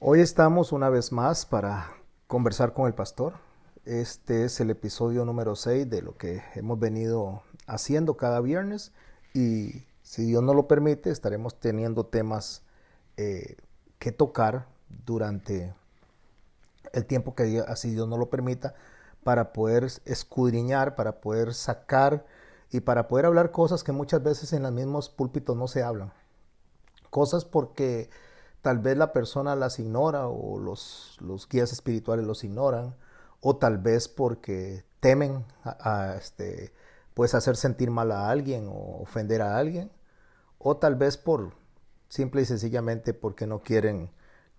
Hoy estamos una vez más para conversar con el pastor. Este es el episodio número 6 de lo que hemos venido haciendo cada viernes y si Dios nos lo permite estaremos teniendo temas eh, que tocar durante el tiempo que así Dios nos lo permita para poder escudriñar, para poder sacar y para poder hablar cosas que muchas veces en los mismos púlpitos no se hablan. Cosas porque tal vez la persona las ignora o los guías espirituales los ignoran o tal vez porque temen pues hacer sentir mal a alguien o ofender a alguien o tal vez por simple y sencillamente porque no quieren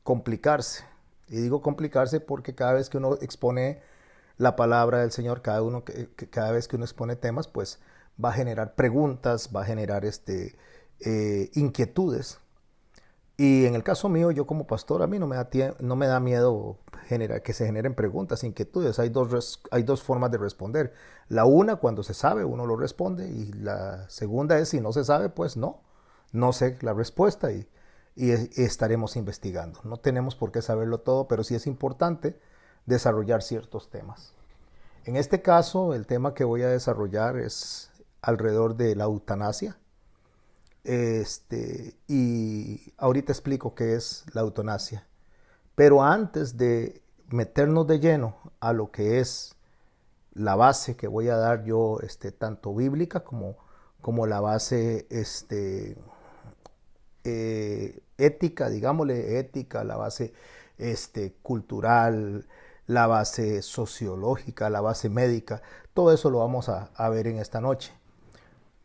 complicarse. Y digo complicarse porque cada vez que uno expone la palabra del Señor, cada vez que uno expone temas, pues va a generar preguntas, va a generar inquietudes. Y en el caso mío, yo como pastor, a mí no me da miedo que se generen preguntas, inquietudes. Hay dos formas de responder. La una, cuando se sabe, uno lo responde. Y la segunda es, si no se sabe, pues no sé la respuesta y estaremos investigando. No tenemos por qué saberlo todo, pero sí es importante desarrollar ciertos temas. En este caso, el tema que voy a desarrollar es alrededor de la eutanasia. Y ahorita explico qué es la eutanasia. Pero antes de meternos de lleno a lo que es la base que voy a dar yo, tanto bíblica como la base ética, digámosle ética, la base cultural, la base sociológica, la base médica, todo eso lo vamos a ver en esta noche.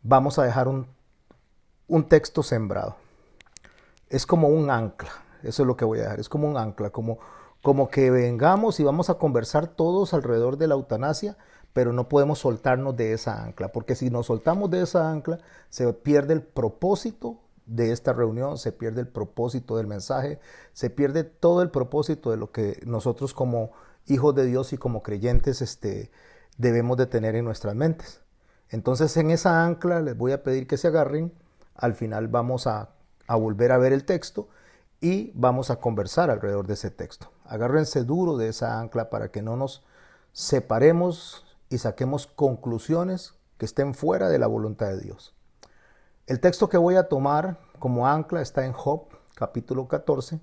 Vamos a dejar un texto sembrado. Es como un ancla, eso es lo que voy a dejar, es como un ancla, como que vengamos y vamos a conversar todos alrededor de la eutanasia, pero no podemos soltarnos de esa ancla, porque si nos soltamos de esa ancla, se pierde el propósito de esta reunión, se pierde el propósito del mensaje, se pierde todo el propósito de lo que nosotros como hijos de Dios y como creyentes debemos de tener en nuestras mentes. Entonces en esa ancla les voy a pedir que se agarren, al final vamos a volver a ver el texto y vamos a conversar alrededor de ese texto. Agárrense duro de esa ancla para que no nos separemos y saquemos conclusiones que estén fuera de la voluntad de Dios. El texto que voy a tomar como ancla está en Job, capítulo 14,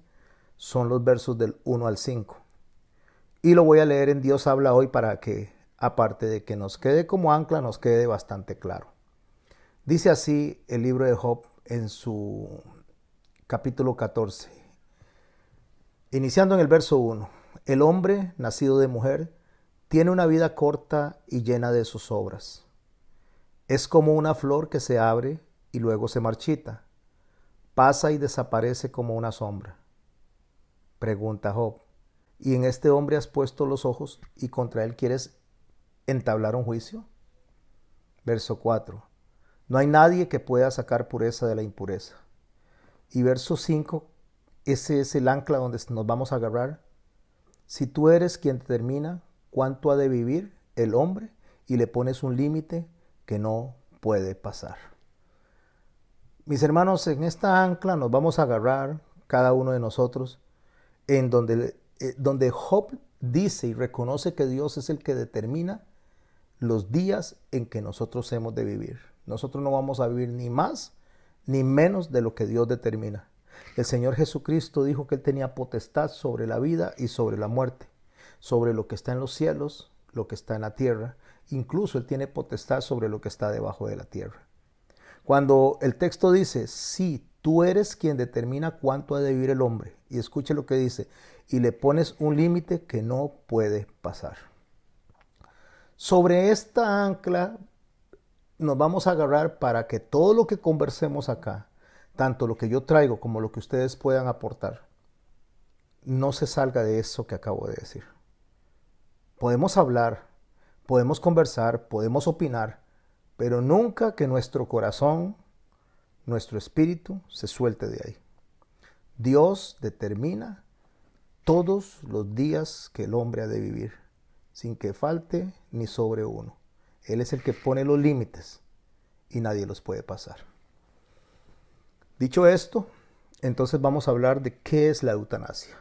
son los versos del 1 al 5. Y lo voy a leer en Dios habla hoy para que, aparte de que nos quede como ancla, nos quede bastante claro. Dice así el libro de Job en su capítulo 14, iniciando en el verso 1. El hombre, nacido de mujer, tiene una vida corta y llena de zozobras. Es como una flor que se abre y luego se marchita. Pasa y desaparece como una sombra. Pregunta Job, ¿y en este hombre has puesto los ojos y contra él quieres entablar un juicio? Verso 4. No hay nadie que pueda sacar pureza de la impureza. Y verso 5, ese es el ancla donde nos vamos a agarrar. Si tú eres quien determina cuánto ha de vivir el hombre y le pones un límite que no puede pasar. Mis hermanos, en esta ancla nos vamos a agarrar cada uno de nosotros en donde Job dice y reconoce que Dios es el que determina los días en que nosotros hemos de vivir. Nosotros no vamos a vivir ni más ni menos de lo que Dios determina. El Señor Jesucristo dijo que Él tenía potestad sobre la vida y sobre la muerte, sobre lo que está en los cielos, lo que está en la tierra. Incluso Él tiene potestad sobre lo que está debajo de la tierra. Cuando el texto dice, sí, tú eres quien determina cuánto ha de vivir el hombre, y escuche lo que dice, y le pones un límite que no puede pasar. Sobre esta ancla nos vamos a agarrar para que todo lo que conversemos acá, tanto lo que yo traigo como lo que ustedes puedan aportar, no se salga de eso que acabo de decir. Podemos hablar, podemos conversar, podemos opinar, pero nunca que nuestro corazón, nuestro espíritu se suelte de ahí. Dios determina todos los días que el hombre ha de vivir, sin que falte ni sobre uno. Él es el que pone los límites y nadie los puede pasar. Dicho esto, entonces vamos a hablar de qué es la eutanasia.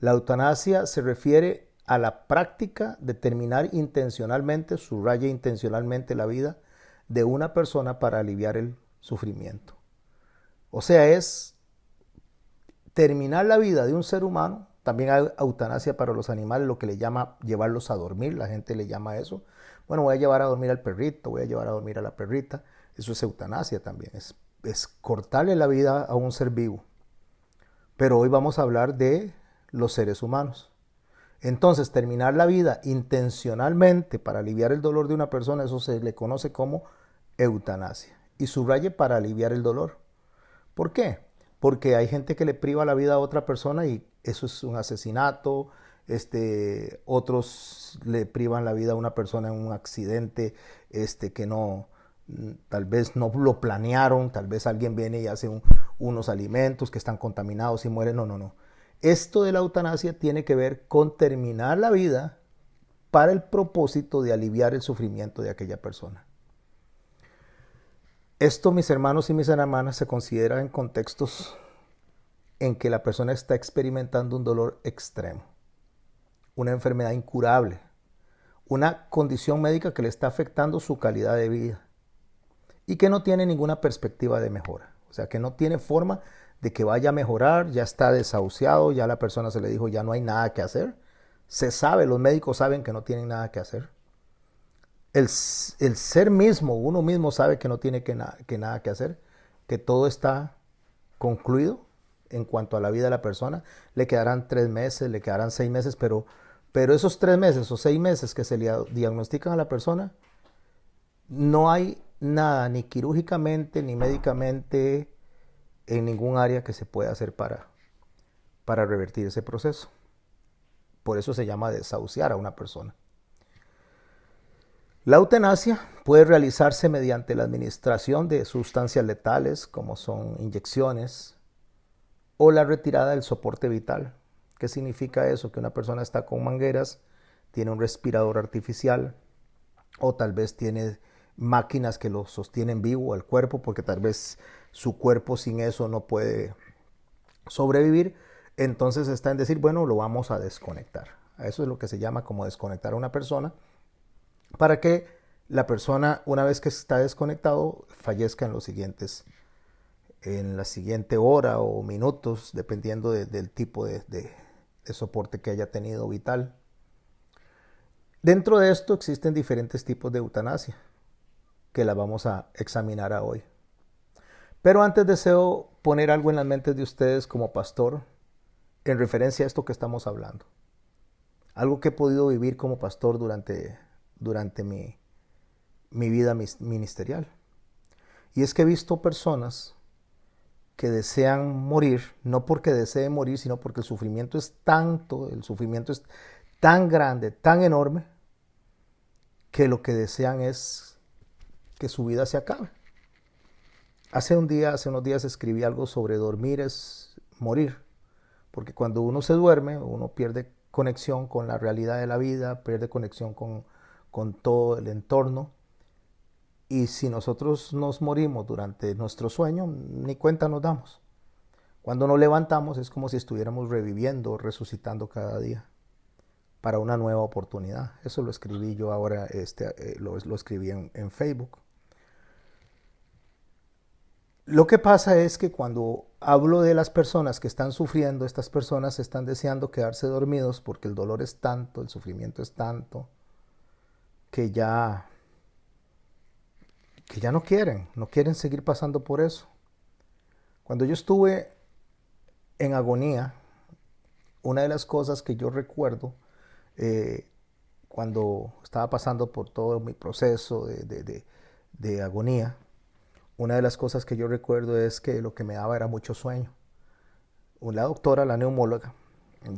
La eutanasia se refiere a la práctica de terminar intencionalmente, subraya intencionalmente, la vida de una persona para aliviar el sufrimiento. O sea, es terminar la vida de un ser humano. También hay eutanasia para los animales, lo que le llama llevarlos a dormir, la gente le llama eso. Bueno, voy a llevar a dormir al perrito, voy a llevar a dormir a la perrita. Eso es eutanasia también, es cortarle la vida a un ser vivo. Pero hoy vamos a hablar de los seres humanos. Entonces, terminar la vida intencionalmente para aliviar el dolor de una persona, eso se le conoce como eutanasia. Y subraye para aliviar el dolor. ¿Por qué? Porque hay gente que le priva la vida a otra persona y eso es un asesinato. Otros le privan la vida a una persona en un accidente que no, tal vez no lo planearon, tal vez alguien viene y hace unos alimentos que están contaminados y mueren. No, no, no. Esto de la eutanasia tiene que ver con terminar la vida para el propósito de aliviar el sufrimiento de aquella persona. Esto, mis hermanos y mis hermanas, se considera en contextos en que la persona está experimentando un dolor extremo, una enfermedad incurable, una condición médica que le está afectando su calidad de vida y que no tiene ninguna perspectiva de mejora. O sea, que no tiene forma de que vaya a mejorar, ya está desahuciado, ya la persona se le dijo ya no hay nada que hacer. Se sabe, los médicos saben que no tienen nada que hacer. El ser mismo, uno mismo sabe que no tiene nada que hacer, que todo está concluido en cuanto a la vida de la persona. Le quedarán 3 meses, le quedarán 6 meses, pero esos 3 meses o 6 meses que se le diagnostican a la persona, no hay nada, ni quirúrgicamente, ni médicamente, en ningún área que se pueda hacer para revertir ese proceso. Por eso se llama desahuciar a una persona. La eutanasia puede realizarse mediante la administración de sustancias letales, como son inyecciones, o la retirada del soporte vital. ¿Qué significa eso? Que una persona está con mangueras, tiene un respirador artificial, o tal vez tiene máquinas que lo sostienen vivo al cuerpo, porque tal vez su cuerpo sin eso no puede sobrevivir. Entonces está en decir, bueno, lo vamos a desconectar. Eso es lo que se llama como desconectar a una persona, para que la persona, una vez que está desconectado, fallezca en la siguiente hora o minutos, dependiendo del tipo de soporte que haya tenido vital. Dentro de esto existen diferentes tipos de eutanasia, que la vamos a examinar hoy. Pero antes deseo poner algo en las mentes de ustedes como pastor en referencia a esto que estamos hablando. Algo que he podido vivir como pastor durante mi vida ministerial. Y es que he visto personas que desean morir, no porque deseen morir, sino porque el sufrimiento es tanto, el sufrimiento es tan grande, tan enorme, que lo que desean es que su vida se acabe. Hace unos días escribí algo sobre dormir es morir, porque cuando uno se duerme, uno pierde conexión con la realidad de la vida, pierde conexión con todo el entorno. Y si nosotros nos morimos durante nuestro sueño, ni cuenta nos damos. Cuando nos levantamos es como si estuviéramos reviviendo, resucitando cada día para una nueva oportunidad. Eso lo escribí yo ahora, lo escribí en Facebook. Lo que pasa es que cuando hablo de las personas que están sufriendo, estas personas están deseando quedarse dormidos porque el dolor es tanto, el sufrimiento es tanto, que ya no quieren seguir pasando por eso. Cuando yo estuve en agonía, una de las cosas que yo recuerdo, cuando estaba pasando por todo mi proceso de agonía, una de las cosas que yo recuerdo es que lo que me daba era mucho sueño. La doctora, la neumóloga,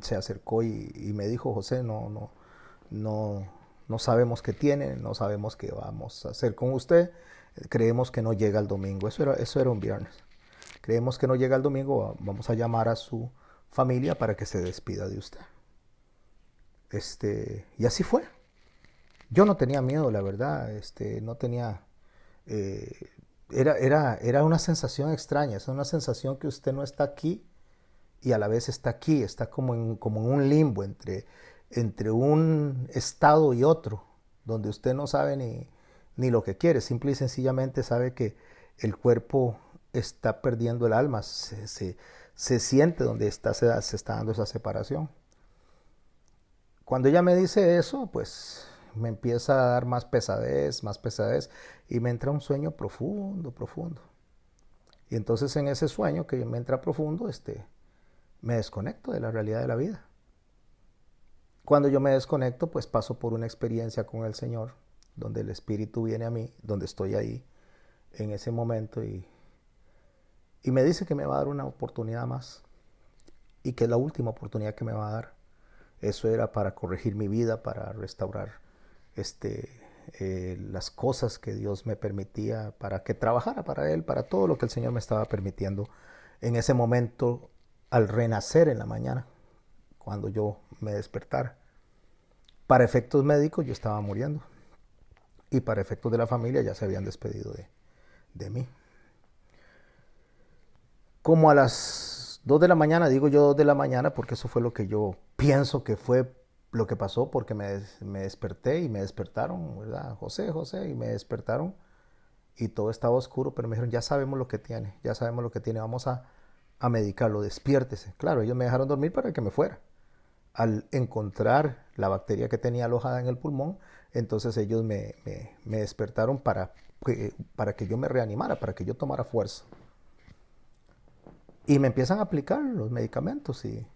se acercó y me dijo, José, no sabemos qué tiene, no sabemos qué vamos a hacer con usted, creemos que no llega el domingo. Eso era un viernes. Creemos que no llega el domingo, vamos a llamar a su familia para que se despida de usted. Y así fue. Yo no tenía miedo, la verdad, no tenía... Era una sensación extraña, es una sensación que usted no está aquí y a la vez está aquí, está como en un limbo entre un estado y otro, donde usted no sabe ni lo que quiere, simple y sencillamente sabe que el cuerpo está perdiendo el alma, se siente donde se está dando esa separación. Cuando ella me dice eso, pues me empieza a dar más pesadez, y me entra un sueño profundo, profundo. Y entonces en ese sueño que me entra profundo, me desconecto de la realidad de la vida. Cuando yo me desconecto, pues paso por una experiencia con el Señor, donde el Espíritu viene a mí, donde estoy ahí en ese momento y me dice que me va a dar una oportunidad más y que es la última oportunidad que me va a dar. Eso era para corregir mi vida, para restaurar las cosas que Dios me permitía, para que trabajara para Él, para todo lo que el Señor me estaba permitiendo en ese momento al renacer en la mañana, cuando yo me despertara. Para efectos médicos yo estaba muriendo y para efectos de la familia ya se habían despedido de mí. Como a las 2 de la mañana, digo yo 2 de la mañana porque eso fue lo que yo pienso que fue lo que pasó, porque me desperté y me despertaron, ¿verdad? José, José, y me despertaron y todo estaba oscuro, pero me dijeron, ya sabemos lo que tiene, vamos a medicarlo, despiértese. Claro, ellos me dejaron dormir para que me fuera. Al encontrar la bacteria que tenía alojada en el pulmón, entonces ellos me despertaron para que yo me reanimara, para que yo tomara fuerza. Y me empiezan a aplicar los medicamentos y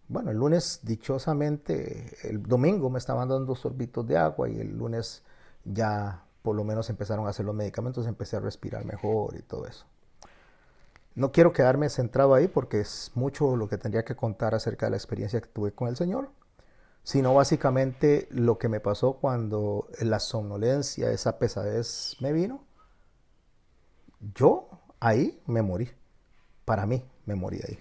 bueno, el lunes dichosamente, el domingo me estaban dando sorbitos de agua y el lunes ya por lo menos empezaron a hacer los medicamentos, empecé a respirar mejor y todo eso. No quiero quedarme centrado ahí porque es mucho lo que tendría que contar acerca de la experiencia que tuve con el Señor, sino básicamente lo que me pasó cuando la somnolencia, esa pesadez me vino. Yo ahí me morí, para mí me morí ahí.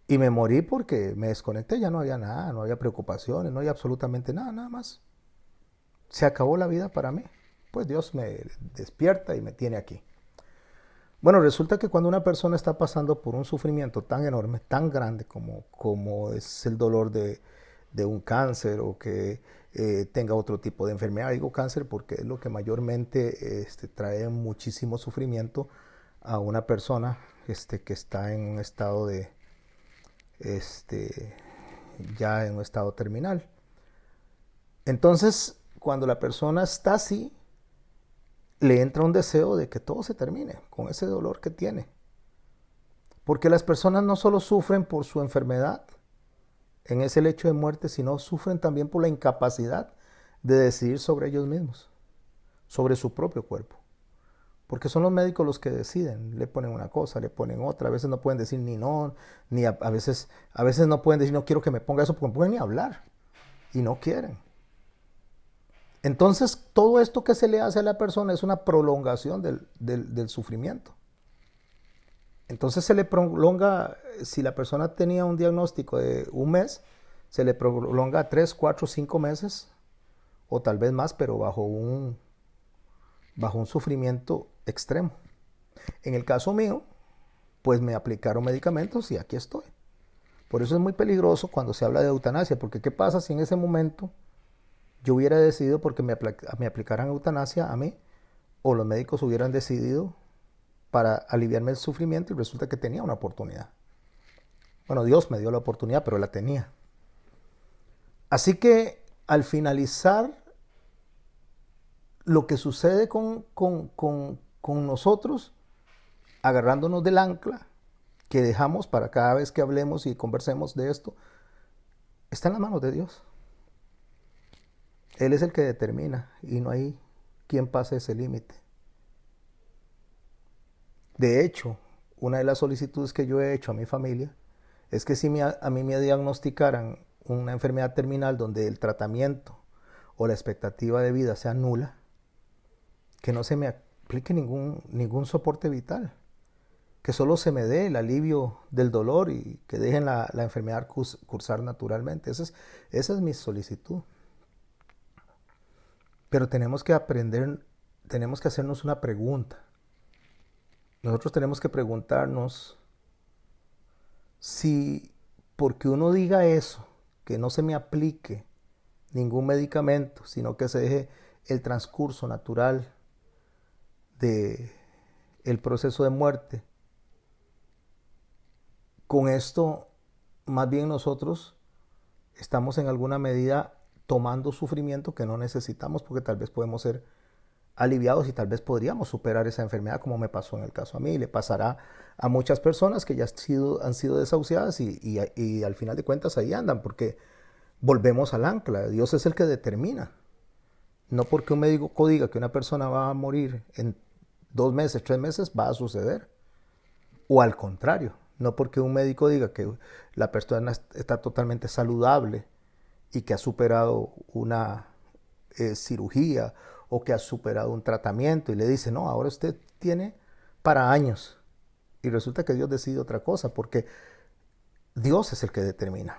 Y me morí porque me desconecté, ya no había nada, no había preocupaciones, no había absolutamente nada, nada más. Se acabó la vida para mí. Pues Dios me despierta y me tiene aquí. Bueno, resulta que cuando una persona está pasando por un sufrimiento tan enorme, tan grande como es el dolor de un cáncer o que tenga otro tipo de enfermedad, digo cáncer porque es lo que mayormente trae muchísimo sufrimiento a una persona que está en un estado ya en un estado terminal. Entonces, cuando la persona está así, le entra un deseo de que todo se termine con ese dolor que tiene. Porque las personas no solo sufren por su enfermedad, en ese lecho de muerte, sino sufren también por la incapacidad de decidir sobre ellos mismos, sobre su propio cuerpo. Porque son los médicos los que deciden, le ponen una cosa, le ponen otra, a veces no pueden decir ni no, ni a veces no pueden decir no quiero que me ponga eso, porque no pueden ni hablar y no quieren. Entonces todo esto que se le hace a la persona es una prolongación del sufrimiento. Entonces se le prolonga, si la persona tenía un diagnóstico de un mes, se le prolonga a 3, 4, 5 meses o tal vez más, pero bajo un sufrimiento extremo. En el caso mío, pues me aplicaron medicamentos y aquí estoy. Por eso es muy peligroso cuando se habla de eutanasia, porque ¿qué pasa si en ese momento yo hubiera decidido porque me aplicaran eutanasia a mí, o los médicos hubieran decidido para aliviarme el sufrimiento y resulta que tenía una oportunidad? Bueno, Dios me dio la oportunidad, pero la tenía. Así que al finalizar, lo que sucede con nosotros, agarrándonos del ancla que dejamos para cada vez que hablemos y conversemos de esto, está en las manos de Dios. Él es el que determina y no hay quien pase ese límite. De hecho, una de las solicitudes que yo he hecho a mi familia es que si a mí me diagnosticaran una enfermedad terminal donde el tratamiento o la expectativa de vida sea nula, que no se me aplique ningún soporte vital, que solo se me dé el alivio del dolor y que dejen la enfermedad cursar naturalmente. Esa es mi solicitud. Pero tenemos que aprender, tenemos que hacernos una pregunta. Nosotros tenemos que preguntarnos, Si porque uno diga eso, que no se me aplique ningún medicamento, sino que se deje el transcurso natural de el proceso de muerte, con esto más bien nosotros estamos en alguna medida tomando sufrimiento que no necesitamos, porque tal vez podemos ser aliviados y tal vez podríamos superar esa enfermedad, como me pasó en el caso a mí, y le pasará a muchas personas que ya han sido desahuciadas y al final de cuentas ahí andan, porque volvemos al ancla. Dios es el que determina. No porque un médico diga que una persona va a morir en 2 meses, 3 meses, va a suceder. O al contrario, no porque un médico diga que la persona está totalmente saludable y que ha superado una cirugía o que ha superado un tratamiento y le dice, no, ahora usted tiene para años. Y resulta que Dios decide otra cosa, porque Dios es el que determina.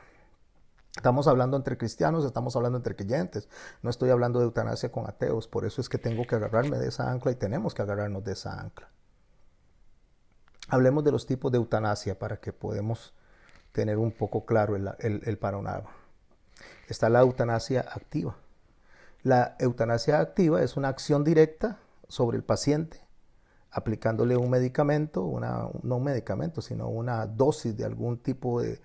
Estamos hablando entre cristianos, estamos hablando entre creyentes. No estoy hablando de eutanasia con ateos. Por eso es que tengo que agarrarme de esa ancla y tenemos que agarrarnos de esa ancla. Hablemos de los tipos de eutanasia para que podamos tener un poco claro el panorama. Está la eutanasia activa. La eutanasia activa es una acción directa sobre el paciente, aplicándole un medicamento, no un medicamento, sino una dosis de algún tipo de,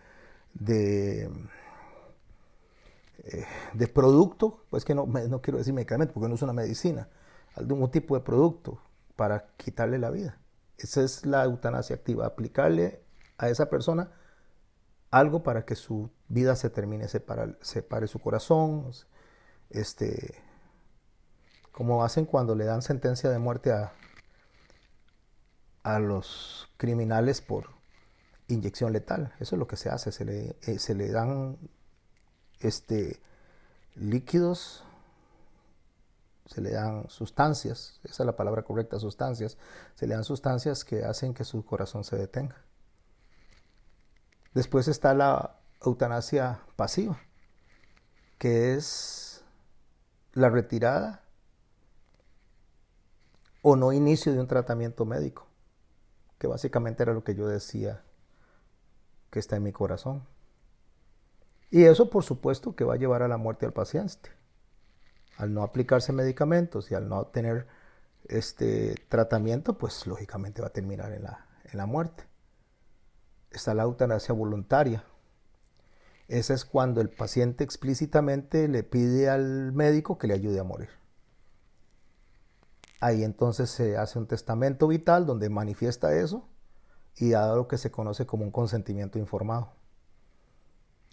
de producto, pues que no quiero decir medicamento porque no es una medicina, algún tipo de producto para quitarle la vida. Esa es la eutanasia activa, aplicarle a esa persona algo para que su vida se termine, separe su corazón, como hacen cuando le dan sentencia de muerte a los criminales por inyección letal. Eso es lo que se hace, se le dan líquidos, se le dan sustancias, esa es la palabra correcta, sustancias, se le dan sustancias que hacen que su corazón se detenga. Después está la eutanasia pasiva, que es la retirada o no inicio de un tratamiento médico, que básicamente era lo que yo decía que está en mi corazón. Y eso por supuesto que va a llevar a la muerte al paciente. Al no aplicarse medicamentos y al no tener este tratamiento, pues lógicamente va a terminar en la muerte. Está la eutanasia voluntaria. Esa es cuando el paciente explícitamente le pide al médico que le ayude a morir. Ahí entonces se hace un testamento vital donde manifiesta eso y da lo que se conoce como un consentimiento informado.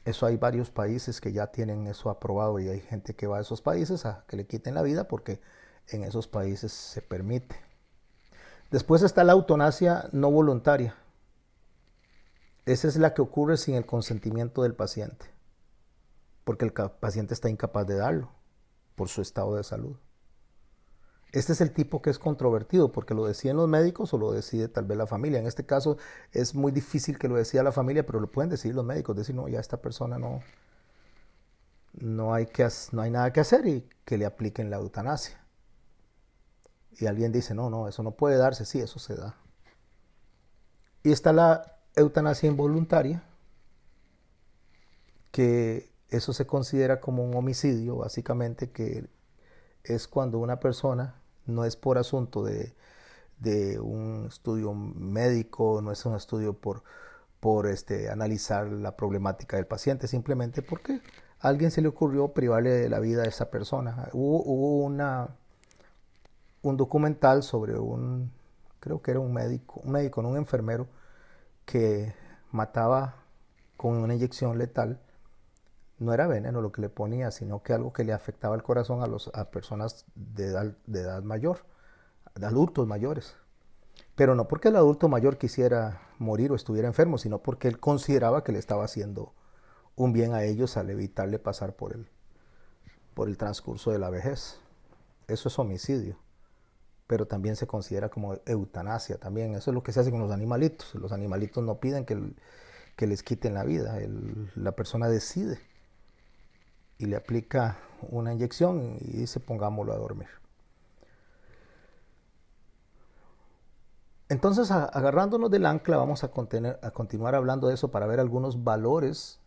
Eso hay varios países que ya tienen eso aprobado y hay gente que va a esos países a que le quiten la vida porque en esos países se permite. Después está la eutanasia no voluntaria. Esa es la que ocurre sin el consentimiento del paciente, porque el paciente está incapaz de darlo por su estado de salud. Este es el tipo que es controvertido porque lo deciden los médicos o lo decide tal vez la familia. En este caso es muy difícil que lo decida la familia, pero lo pueden decidir los médicos. Decir, no, ya esta persona no hay nada que hacer y que le apliquen la eutanasia. Y alguien dice, no, eso no puede darse. Sí, eso se da. Y está la eutanasia involuntaria, que eso se considera como un homicidio, básicamente, que es cuando una persona no es por asunto de un estudio médico, no es un estudio por analizar la problemática del paciente, simplemente porque a alguien se le ocurrió privarle de la vida a esa persona. Hubo un documental sobre creo que era un médico, no, un enfermero, que mataba con una inyección letal. No era veneno lo que le ponía, sino que algo que le afectaba el corazón a personas de edad mayor, de adultos mayores. Pero no porque el adulto mayor quisiera morir o estuviera enfermo, sino porque él consideraba que le estaba haciendo un bien a ellos al evitarle pasar por el transcurso de la vejez. Eso es homicidio, pero también se considera como eutanasia también. Eso es lo que se hace con los animalitos. Los animalitos no piden que les quiten la vida, la persona decide y le aplica una inyección y dice pongámoslo a dormir. Entonces, agarrándonos del ancla, vamos a continuar hablando de eso para ver algunos valores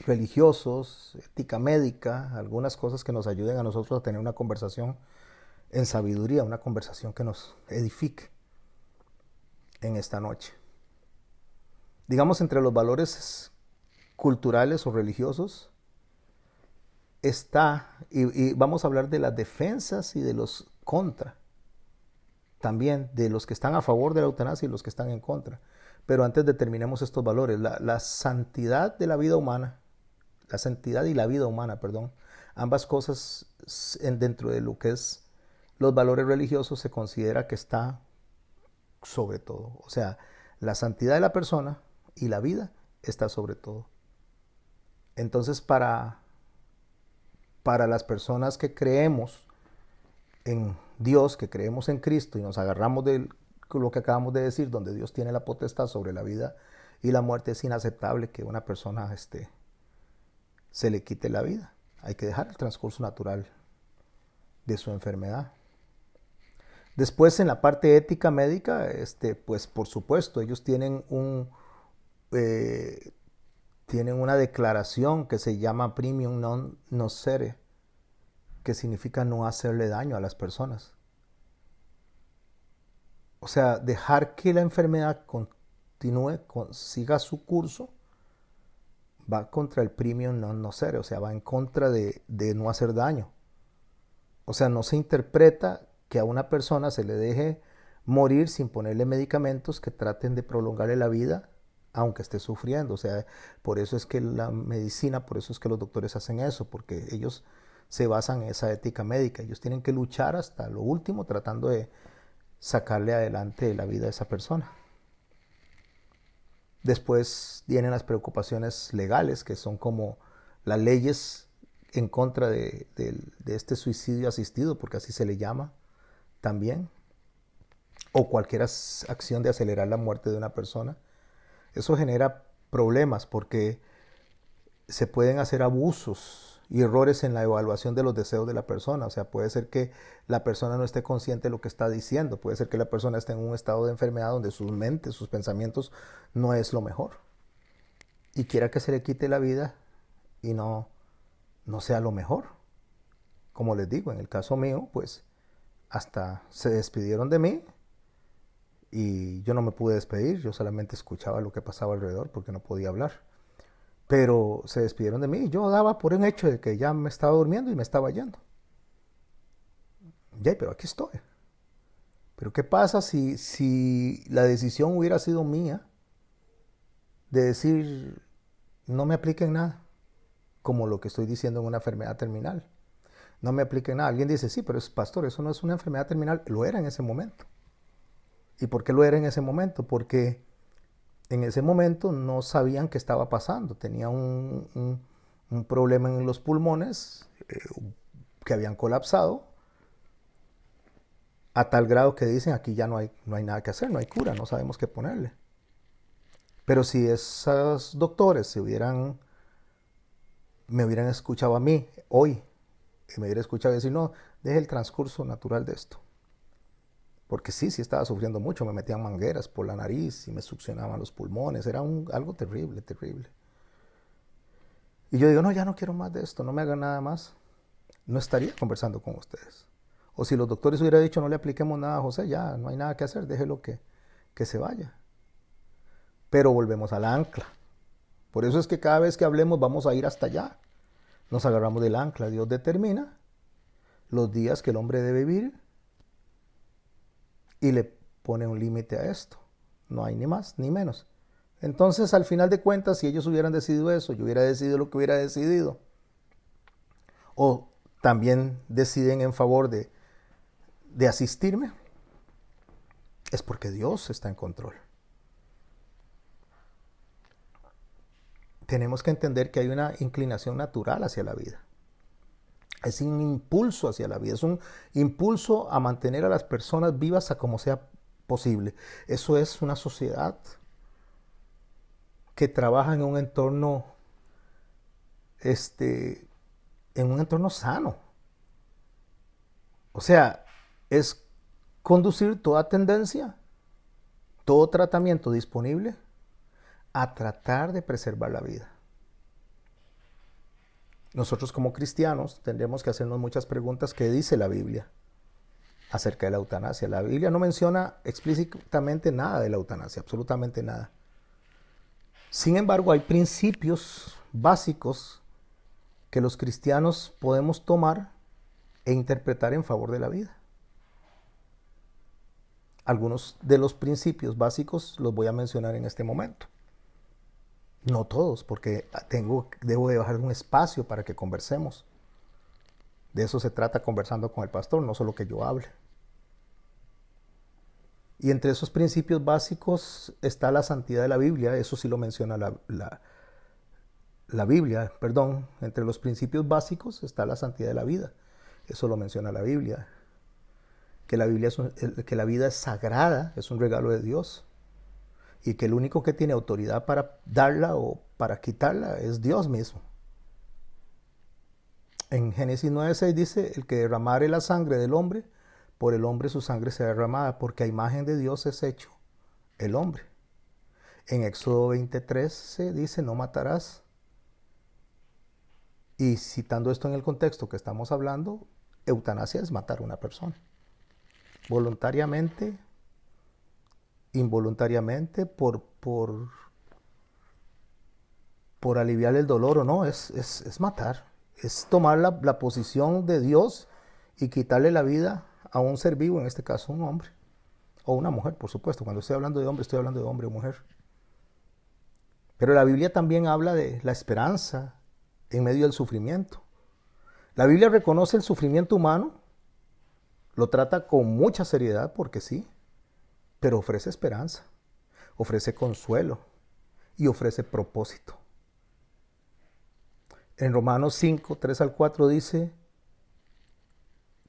religiosos, ética médica, algunas cosas que nos ayuden a nosotros a tener una conversación en sabiduría, una conversación que nos edifique en esta noche. Digamos, entre los valores culturales o religiosos está, y vamos a hablar de las defensas y de los contra, también de los que están a favor de la eutanasia y los que están en contra. Pero antes determinemos estos valores, la santidad de la vida humana, la santidad y la vida humana, perdón, ambas cosas dentro de lo que es los valores religiosos se considera que está sobre todo. O sea, la santidad de la persona y la vida está sobre todo. Entonces, para las personas que creemos en Dios, que creemos en Cristo y nos agarramos de lo que acabamos de decir, donde Dios tiene la potestad sobre la vida y la muerte, es inaceptable que una persona se le quite la vida. Hay que dejar el transcurso natural de su enfermedad. Después, en la parte ética médica, pues por supuesto, ellos tienen tienen una declaración que se llama primum non nocere, que significa no hacerle daño a las personas. O sea, dejar que la enfermedad continúe, siga su curso, va contra el primum non nocere, o sea, va en contra de no hacer daño. O sea, no se interpreta que a una persona se le deje morir sin ponerle medicamentos que traten de prolongarle la vida aunque esté sufriendo. O sea, por eso es que la medicina, por eso es que los doctores hacen eso, porque ellos se basan en esa ética médica. Ellos tienen que luchar hasta lo último tratando de sacarle adelante la vida a esa persona. Después vienen las preocupaciones legales, que son como las leyes en contra de este suicidio asistido, porque así se le llama también, o cualquier acción de acelerar la muerte de una persona. Eso genera problemas porque se pueden hacer abusos y errores en la evaluación de los deseos de la persona. O sea, puede ser que la persona no esté consciente de lo que está diciendo. Puede ser que la persona esté en un estado de enfermedad donde su mente, sus pensamientos no es lo mejor. Y quiera que se le quite la vida y no sea lo mejor. Como les digo, en el caso mío, pues hasta se despidieron de mí y yo no me pude despedir. Yo solamente escuchaba lo que pasaba alrededor porque no podía hablar. Pero se despidieron de mí. Yo daba por un hecho de que ya me estaba durmiendo y me estaba yendo. Ya, pero aquí estoy. Pero ¿qué pasa si la decisión hubiera sido mía de decir no me apliquen nada? Como lo que estoy diciendo en una enfermedad terminal. No me apliquen nada. Alguien dice, sí, pero es pastor, eso no es una enfermedad terminal. Lo era en ese momento. ¿Y por qué lo era en ese momento? Porque en ese momento no sabían qué estaba pasando. Tenía un problema en los pulmones que habían colapsado a tal grado que dicen aquí ya no hay nada que hacer, no hay cura, no sabemos qué ponerle. Pero si esos doctores me hubieran escuchado a mí hoy, y me hubiera escuchado decir, no, deje el transcurso natural de esto. Porque sí estaba sufriendo mucho, me metían mangueras por la nariz y me succionaban los pulmones, era algo terrible, terrible. Y yo digo, no, ya no quiero más de esto, no me hagan nada más. No estaría conversando con ustedes. O si los doctores hubieran dicho, no le apliquemos nada a José, ya no hay nada que hacer, déjelo que se vaya. Pero volvemos al ancla. Por eso es que cada vez que hablemos vamos a ir hasta allá. Nos agarramos del ancla. Dios determina los días que el hombre debe vivir y le pone un límite a esto. No hay ni más ni menos. Entonces, al final de cuentas, si ellos hubieran decidido eso, yo hubiera decidido lo que hubiera decidido, o también deciden en favor de asistirme, es porque Dios está en control. Tenemos que entender que hay una inclinación natural hacia la vida. Es un impulso hacia la vida, es un impulso a mantener a las personas vivas a como sea posible. Eso es una sociedad que trabaja en un entorno, en un entorno sano. O sea, es conducir toda tendencia, todo tratamiento disponible a tratar de preservar la vida. Nosotros como cristianos tendremos que hacernos muchas preguntas. ¿Qué dice la Biblia acerca de la eutanasia? La Biblia no menciona explícitamente nada de la eutanasia, absolutamente nada. Sin embargo, hay principios básicos que los cristianos podemos tomar e interpretar en favor de la vida. Algunos de los principios básicos los voy a mencionar en este momento. No todos, porque debo de dejar un espacio para que conversemos. De eso se trata conversando con el pastor, no solo que yo hable. Y entre esos principios básicos está la santidad de la Biblia, eso sí lo menciona la Biblia, perdón. Entre los principios básicos está la santidad de la vida, eso lo menciona la Biblia. Que la vida es sagrada, es un regalo de Dios. Y que el único que tiene autoridad para darla o para quitarla es Dios mismo. En Génesis 9:6 dice, el que derramare la sangre del hombre, por el hombre su sangre será derramada, porque a imagen de Dios es hecho el hombre. En Éxodo 23 se dice, no matarás. Y citando esto en el contexto que estamos hablando, eutanasia es matar a una persona. Voluntariamente, involuntariamente, por aliviar el dolor o no, es matar. Es tomar la posición de Dios y quitarle la vida a un ser vivo, en este caso un hombre. O una mujer, por supuesto. Cuando estoy hablando de hombre, estoy hablando de hombre o mujer. Pero la Biblia también habla de la esperanza en medio del sufrimiento. La Biblia reconoce el sufrimiento humano, lo trata con mucha seriedad porque sí, pero ofrece esperanza, ofrece consuelo y ofrece propósito. En Romanos 5, 3 al 4 dice,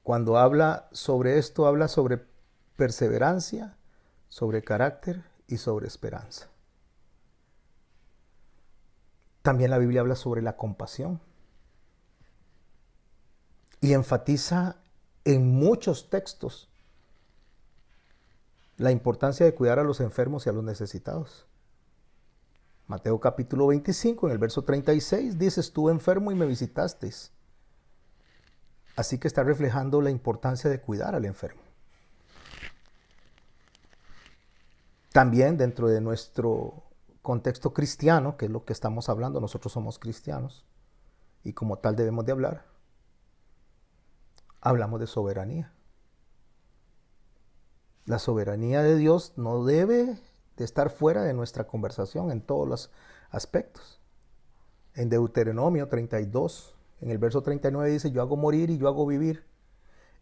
cuando habla sobre esto, habla sobre perseverancia, sobre carácter y sobre esperanza. También la Biblia habla sobre la compasión y enfatiza en muchos textos la importancia de cuidar a los enfermos y a los necesitados. Mateo capítulo 25, en el verso 36, dice, estuve enfermo y me visitasteis. Así que está reflejando la importancia de cuidar al enfermo. También dentro de nuestro contexto cristiano, que es lo que estamos hablando, nosotros somos cristianos y como tal debemos de hablar, hablamos de soberanía. La soberanía de Dios no debe de estar fuera de nuestra conversación en todos los aspectos. En Deuteronomio 32, en el verso 39 dice, yo hago morir y yo hago vivir,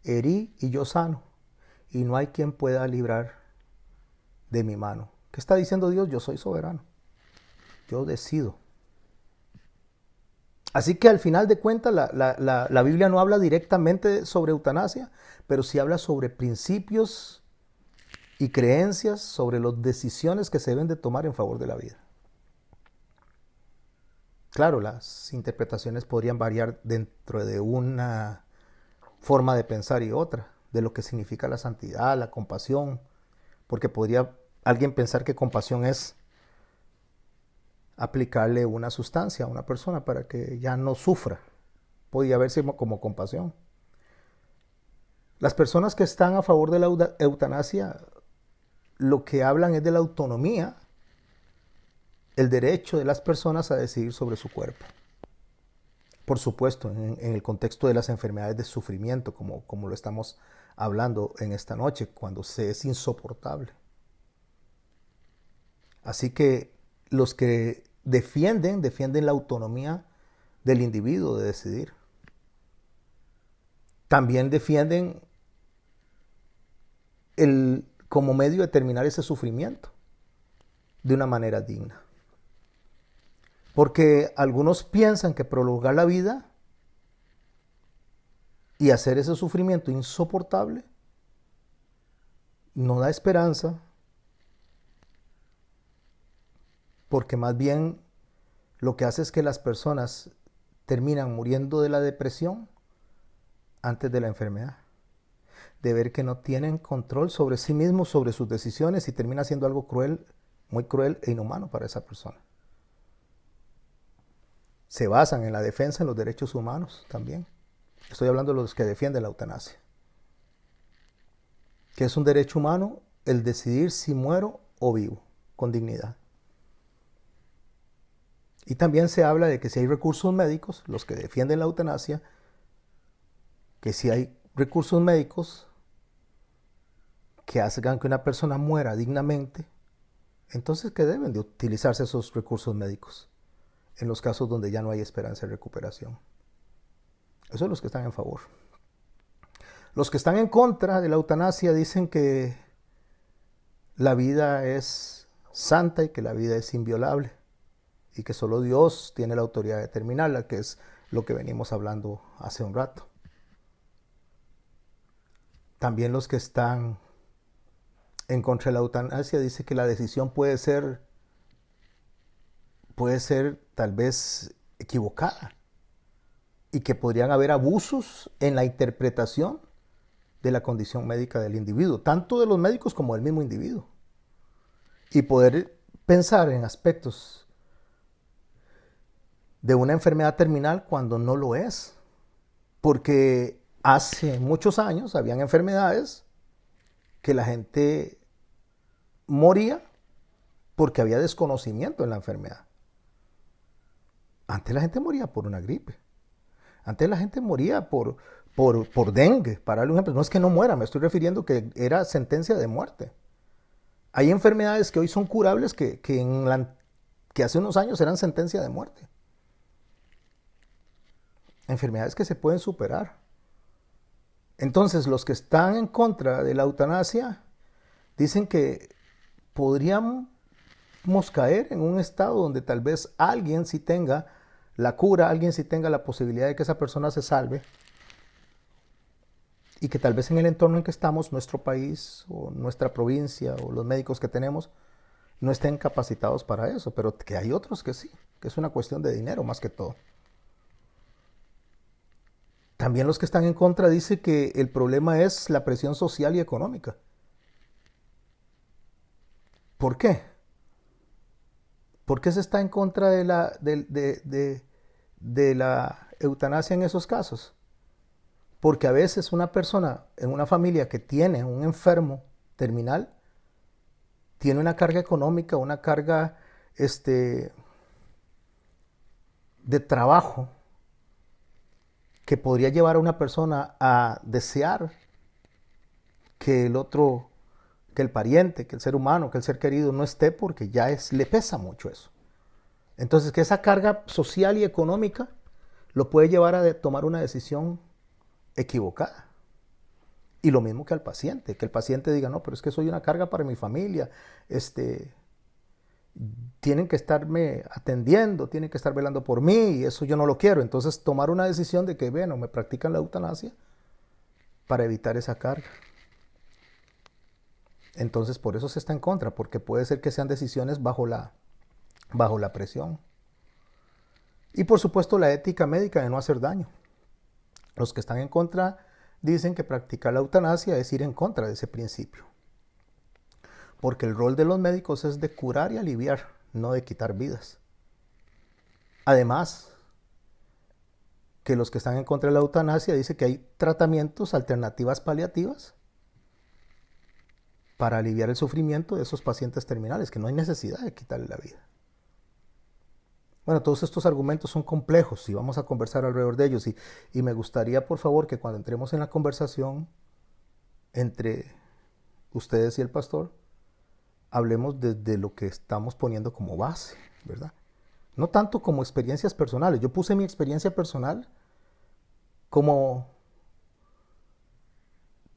herí y yo sano, y no hay quien pueda librar de mi mano. ¿Qué está diciendo Dios? Yo soy soberano. Yo decido. Así que al final de cuentas la Biblia no habla directamente sobre eutanasia, pero sí habla sobre principios y creencias, sobre las decisiones que se deben de tomar en favor de la vida. Claro, las interpretaciones podrían variar dentro de una forma de pensar y otra, de lo que significa la santidad, la compasión, porque podría alguien pensar que compasión es aplicarle una sustancia a una persona para que ya no sufra. Podría verse como compasión. Las personas que están a favor de la eutanasia lo que hablan es de la autonomía, el derecho de las personas a decidir sobre su cuerpo. Por supuesto, en el contexto de las enfermedades de sufrimiento, como lo estamos hablando en esta noche, cuando se es insoportable. Así que los que defienden la autonomía del individuo de decidir. También defienden como medio de terminar ese sufrimiento de una manera digna. Porque algunos piensan que prolongar la vida y hacer ese sufrimiento insoportable no da esperanza, porque más bien lo que hace es que las personas terminan muriendo de la depresión antes de la enfermedad. de ver que no tienen control sobre sí mismos, sobre sus decisiones y termina siendo algo cruel, muy cruel e inhumano para esa persona. Se basan en la defensa de los derechos humanos también. Estoy hablando de los que defienden la eutanasia. Que es un derecho humano el decidir si muero o vivo, con dignidad. Y también se habla de que si hay recursos médicos, los que defienden la eutanasia, que si hay recursos médicos que hagan que una persona muera dignamente, entonces que deben de utilizarse esos recursos médicos en los casos donde ya no hay esperanza de recuperación. Esos son los que están en favor. Los que están en contra de la eutanasia dicen que la vida es santa y que la vida es inviolable y que solo Dios tiene la autoridad de determinarla, que es lo que venimos hablando hace un rato. También los que están en contra de la eutanasia dicen que la decisión puede ser tal vez equivocada y que podrían haber abusos en la interpretación de la condición médica del individuo, tanto de los médicos como del mismo individuo, y poder pensar en aspectos de una enfermedad terminal cuando no lo es, porque hace muchos años habían enfermedades que la gente moría porque había desconocimiento en la enfermedad. Antes la gente moría por una gripe. Antes la gente moría por dengue, para darle un ejemplo. No es que no muera, me estoy refiriendo que era sentencia de muerte. Hay enfermedades que hoy son curables que hace unos años eran sentencia de muerte. Enfermedades que se pueden superar. Entonces, los que están en contra de la eutanasia dicen que podríamos caer en un estado donde tal vez alguien sí tenga la cura, alguien sí tenga la posibilidad de que esa persona se salve y que tal vez en el entorno en que estamos, nuestro país o nuestra provincia o los médicos que tenemos no estén capacitados para eso, pero que hay otros que sí, que es una cuestión de dinero más que todo. También los que están en contra dicen que el problema es la presión social y económica. ¿Por qué? ¿Por qué se está en contra de la eutanasia en esos casos? Porque a veces una persona en una familia que tiene un enfermo terminal tiene una carga económica, una carga de trabajo que podría llevar a una persona a desear que el pariente, que el ser humano, que el ser querido no esté porque ya le pesa mucho eso. Entonces que esa carga social y económica lo puede llevar a tomar una decisión equivocada. Y lo mismo que al paciente, que el paciente diga, no, pero es que soy una carga para mi familia, tienen que estarme atendiendo, tienen que estar velando por mí y eso yo no lo quiero. Entonces tomar una decisión de que, bueno, me practican la eutanasia para evitar esa carga. Entonces por eso se está en contra, porque puede ser que sean decisiones bajo la presión. Y por supuesto la ética médica de no hacer daño. Los que están en contra dicen que practicar la eutanasia es ir en contra de ese principio. Porque el rol de los médicos es de curar y aliviar, no de quitar vidas. Además, que los que están en contra de la eutanasia dicen que hay tratamientos, alternativas paliativas para aliviar el sufrimiento de esos pacientes terminales, que no hay necesidad de quitarle la vida. Bueno, todos estos argumentos son complejos y vamos a conversar alrededor de ellos y me gustaría, por favor, que cuando entremos en la conversación entre ustedes y el pastor, hablemos desde lo que estamos poniendo como base, ¿verdad? No tanto como experiencias personales. Yo puse mi experiencia personal como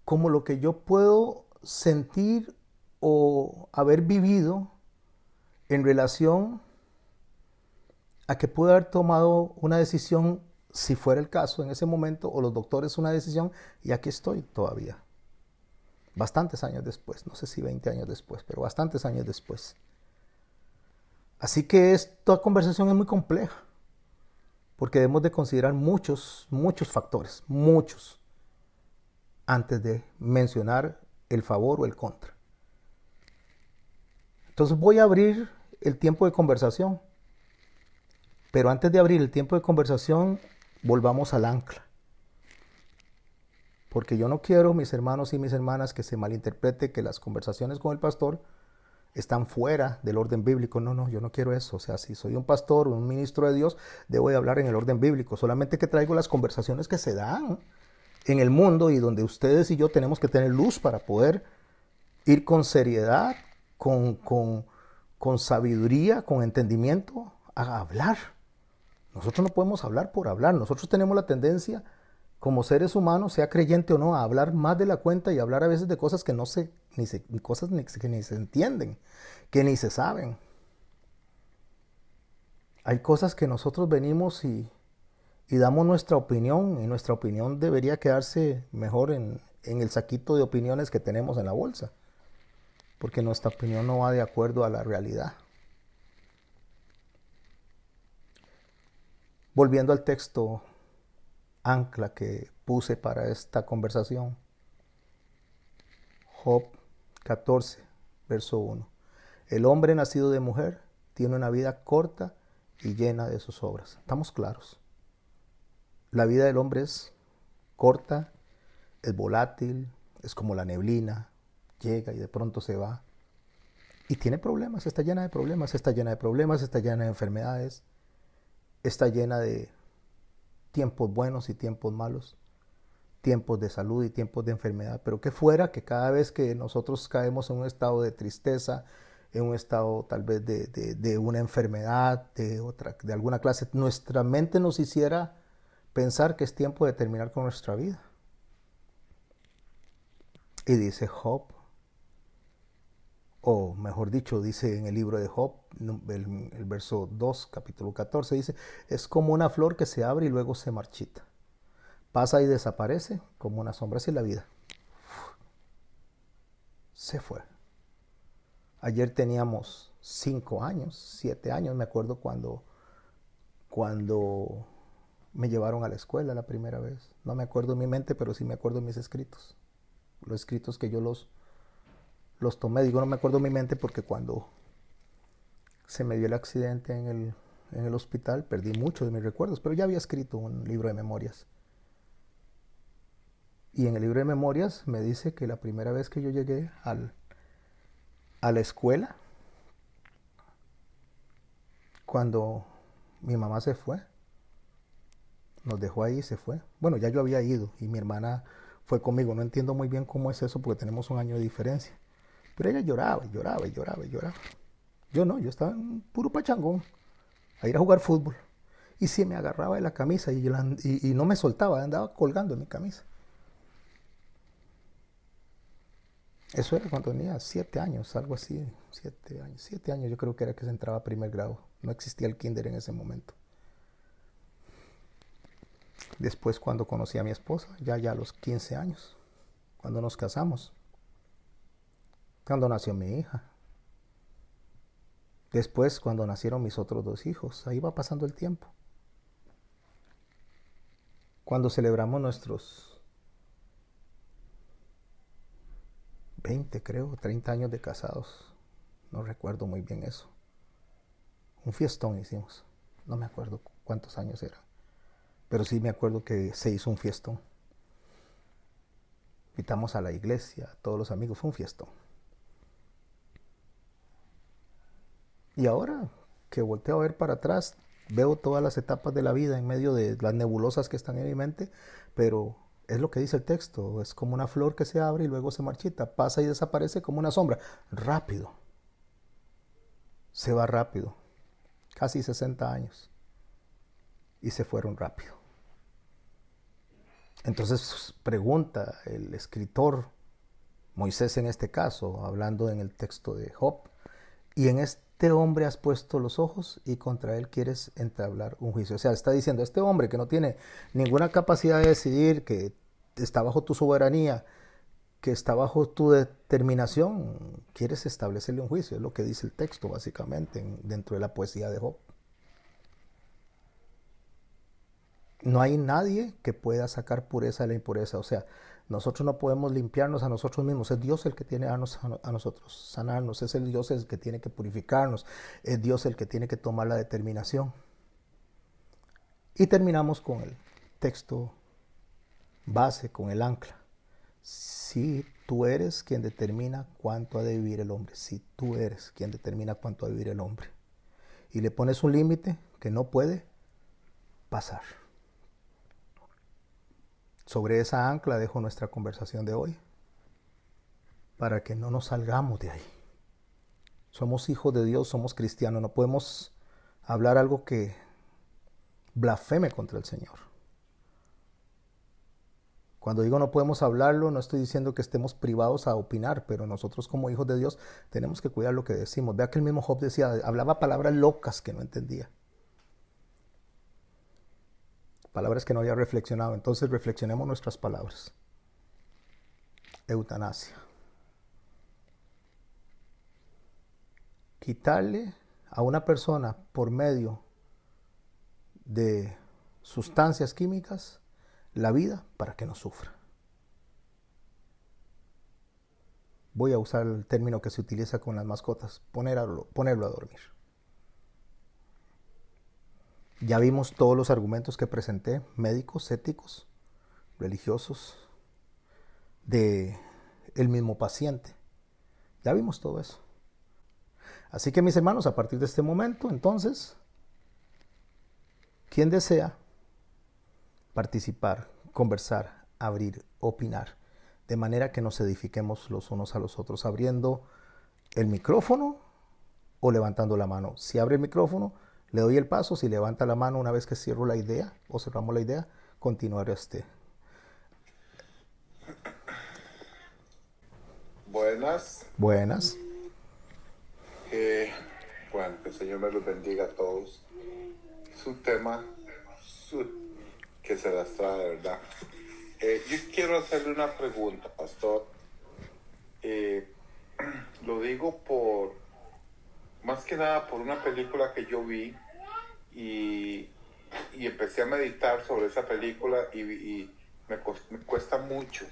lo que yo puedo sentir o haber vivido en relación a que pude haber tomado una decisión, si fuera el caso en ese momento, o los doctores una decisión, y aquí estoy todavía. Bastantes años después, no sé si 20 años después, pero bastantes años después. Así que esta conversación es muy compleja, porque debemos de considerar muchos factores, muchos. antes de mencionar el favor o el contra. Entonces voy a abrir el tiempo de conversación, pero antes de abrir el tiempo de conversación, volvamos al ancla. Porque yo no quiero, mis hermanos y mis hermanas, que se malinterprete que las conversaciones con el pastor están fuera del orden bíblico. No, no, yo no quiero eso. O sea, si soy un pastor o un ministro de Dios, debo de hablar en el orden bíblico. Solamente que traigo las conversaciones que se dan en el mundo y donde ustedes y yo tenemos que tener luz para poder ir con seriedad, con sabiduría, con entendimiento a hablar. Nosotros no podemos hablar por hablar. Nosotros tenemos la tendencia, como seres humanos, sea creyente o no, a hablar más de la cuenta y hablar a veces de cosas que no se, cosas que ni se entienden, que ni se saben. Hay cosas que nosotros venimos y damos nuestra opinión, y nuestra opinión debería quedarse mejor en el saquito de opiniones que tenemos en la bolsa, porque nuestra opinión no va de acuerdo a la realidad. Volviendo al texto ancla que puse para esta conversación, Job 14, verso 1. El hombre nacido de mujer tiene una vida corta y llena de sus obras. ¿Estamos claros? La vida del hombre es corta, es volátil, es como la neblina, llega y de pronto se va. Y tiene problemas, está llena de problemas, está llena de problemas, está llena de enfermedades, está llena de tiempos buenos y tiempos malos, tiempos de salud y tiempos de enfermedad. Pero que fuera que cada vez que nosotros caemos en un estado de tristeza, en un estado tal vez de una enfermedad, de alguna clase, nuestra mente nos hiciera pensar que es tiempo de terminar con nuestra vida. Y dice Job, o mejor dicho, dice en el libro de Job, el verso 2, capítulo 14, dice, es como una flor que se abre y luego se marchita. Pasa y desaparece como una sombra. Así es la vida. Se fue. Ayer teníamos 5 años, 7 años, me acuerdo cuando me llevaron a la escuela la primera vez. No me acuerdo en mi mente, pero sí me acuerdo en mis escritos. Los escritos que yo los tomé. Digo, no me acuerdo en mi mente porque cuando se me dio el accidente en el hospital, perdí muchos de mis recuerdos, pero ya había escrito un libro de memorias. Y en el libro de memorias me dice que la primera vez que yo llegué a la escuela, cuando mi mamá se fue, nos dejó ahí y se fue. Bueno, ya yo había ido y mi hermana fue conmigo. No entiendo muy bien cómo es eso porque tenemos un año de diferencia. Pero ella lloraba y lloraba y lloraba y lloraba. Yo no, yo estaba en puro pachangón a ir a jugar fútbol. Y sí me agarraba de la camisa y no me soltaba, andaba colgando en mi camisa. Eso era cuando tenía 7 años, algo así. 7 años. 7 años yo creo que era que se entraba a primer grado. No existía el kinder en ese momento. Después cuando conocí a mi esposa, ya a los 15 años, cuando nos casamos, cuando nació mi hija. Después cuando nacieron mis otros 2 hijos, ahí va pasando el tiempo. Cuando celebramos nuestros 20, creo, 30 años de casados, no recuerdo muy bien eso. Un fiestón hicimos, no me acuerdo cuántos años eran, pero sí me acuerdo que se hizo un fiestón. Invitamos a la iglesia, a todos los amigos, fue un fiestón. Y ahora que volteo a ver para atrás, veo todas las etapas de la vida en medio de las nebulosas que están en mi mente, pero es lo que dice el texto, es como una flor que se abre y luego se marchita, pasa y desaparece como una sombra, rápido, se va rápido, casi 60 años, y se fueron rápido. Entonces pregunta el escritor, Moisés en este caso, hablando en el texto de Job, y en este hombre has puesto los ojos y contra él quieres entablar un juicio. O sea, está diciendo, este hombre que no tiene ninguna capacidad de decidir, que está bajo tu soberanía, que está bajo tu determinación, quieres establecerle un juicio. Es lo que dice el texto básicamente dentro de la poesía de Job. No hay nadie que pueda sacar pureza de la impureza. O sea, Nosotros no podemos limpiarnos a nosotros mismos. Es Dios el que tiene a nosotros sanarnos. Es el Dios el que tiene que purificarnos. Es Dios el que tiene que tomar la determinación. Y terminamos con el texto base, con el ancla. Si tú eres quien determina cuánto ha de vivir el hombre. Si tú eres quien determina cuánto ha de vivir el hombre. Y le pones un límite que no puede pasar. Sobre esa ancla dejo nuestra conversación de hoy, para que no nos salgamos de ahí. Somos hijos de Dios, somos cristianos, no podemos hablar algo que blasfeme contra el Señor. Cuando digo no podemos hablarlo, no estoy diciendo que estemos privados a opinar, pero nosotros como hijos de Dios tenemos que cuidar lo que decimos. Vea que el mismo Job decía, hablaba palabras locas que no entendía. Palabras que no había reflexionado. Entonces reflexionemos nuestras palabras. Eutanasia. Quitarle a una persona por medio de sustancias químicas la vida para que no sufra. Voy a usar el término que se utiliza con las mascotas, ponerlo a dormir. Ya vimos todos los argumentos que presenté, médicos, éticos, religiosos, de el mismo paciente. Ya vimos todo eso. Así que mis hermanos, a partir de este momento, entonces, quien desea participar, conversar, abrir, opinar, de manera que nos edifiquemos los unos a los otros, abriendo el micrófono o levantando la mano. Si abre el micrófono, le doy el paso. Si levanta la mano una vez que cierro la idea o cerramos la idea, continuaré este. Buenas. Buenas. Bueno, que el Señor me los bendiga a todos. Es un tema que se las trae, de verdad. Yo quiero hacerle una pregunta, pastor. Lo digo más que nada por una película que yo vi y empecé a meditar sobre esa película y me cuesta mucho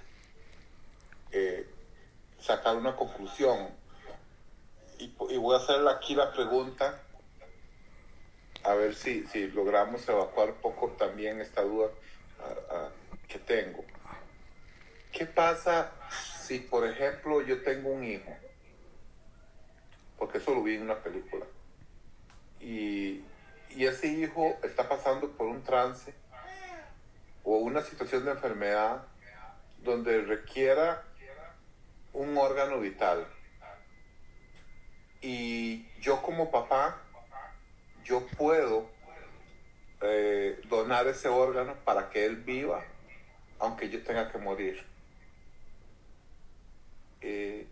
sacar una conclusión. Y voy a hacerle aquí la pregunta, a ver si logramos evacuar un poco también esta duda que tengo. ¿Qué pasa si, por ejemplo, yo tengo un hijo? Porque eso lo vi en una película. Y ese hijo está pasando por un trance o una situación de enfermedad donde requiera un órgano vital. Y yo como papá, yo puedo donar ese órgano para que él viva, aunque yo tenga que morir.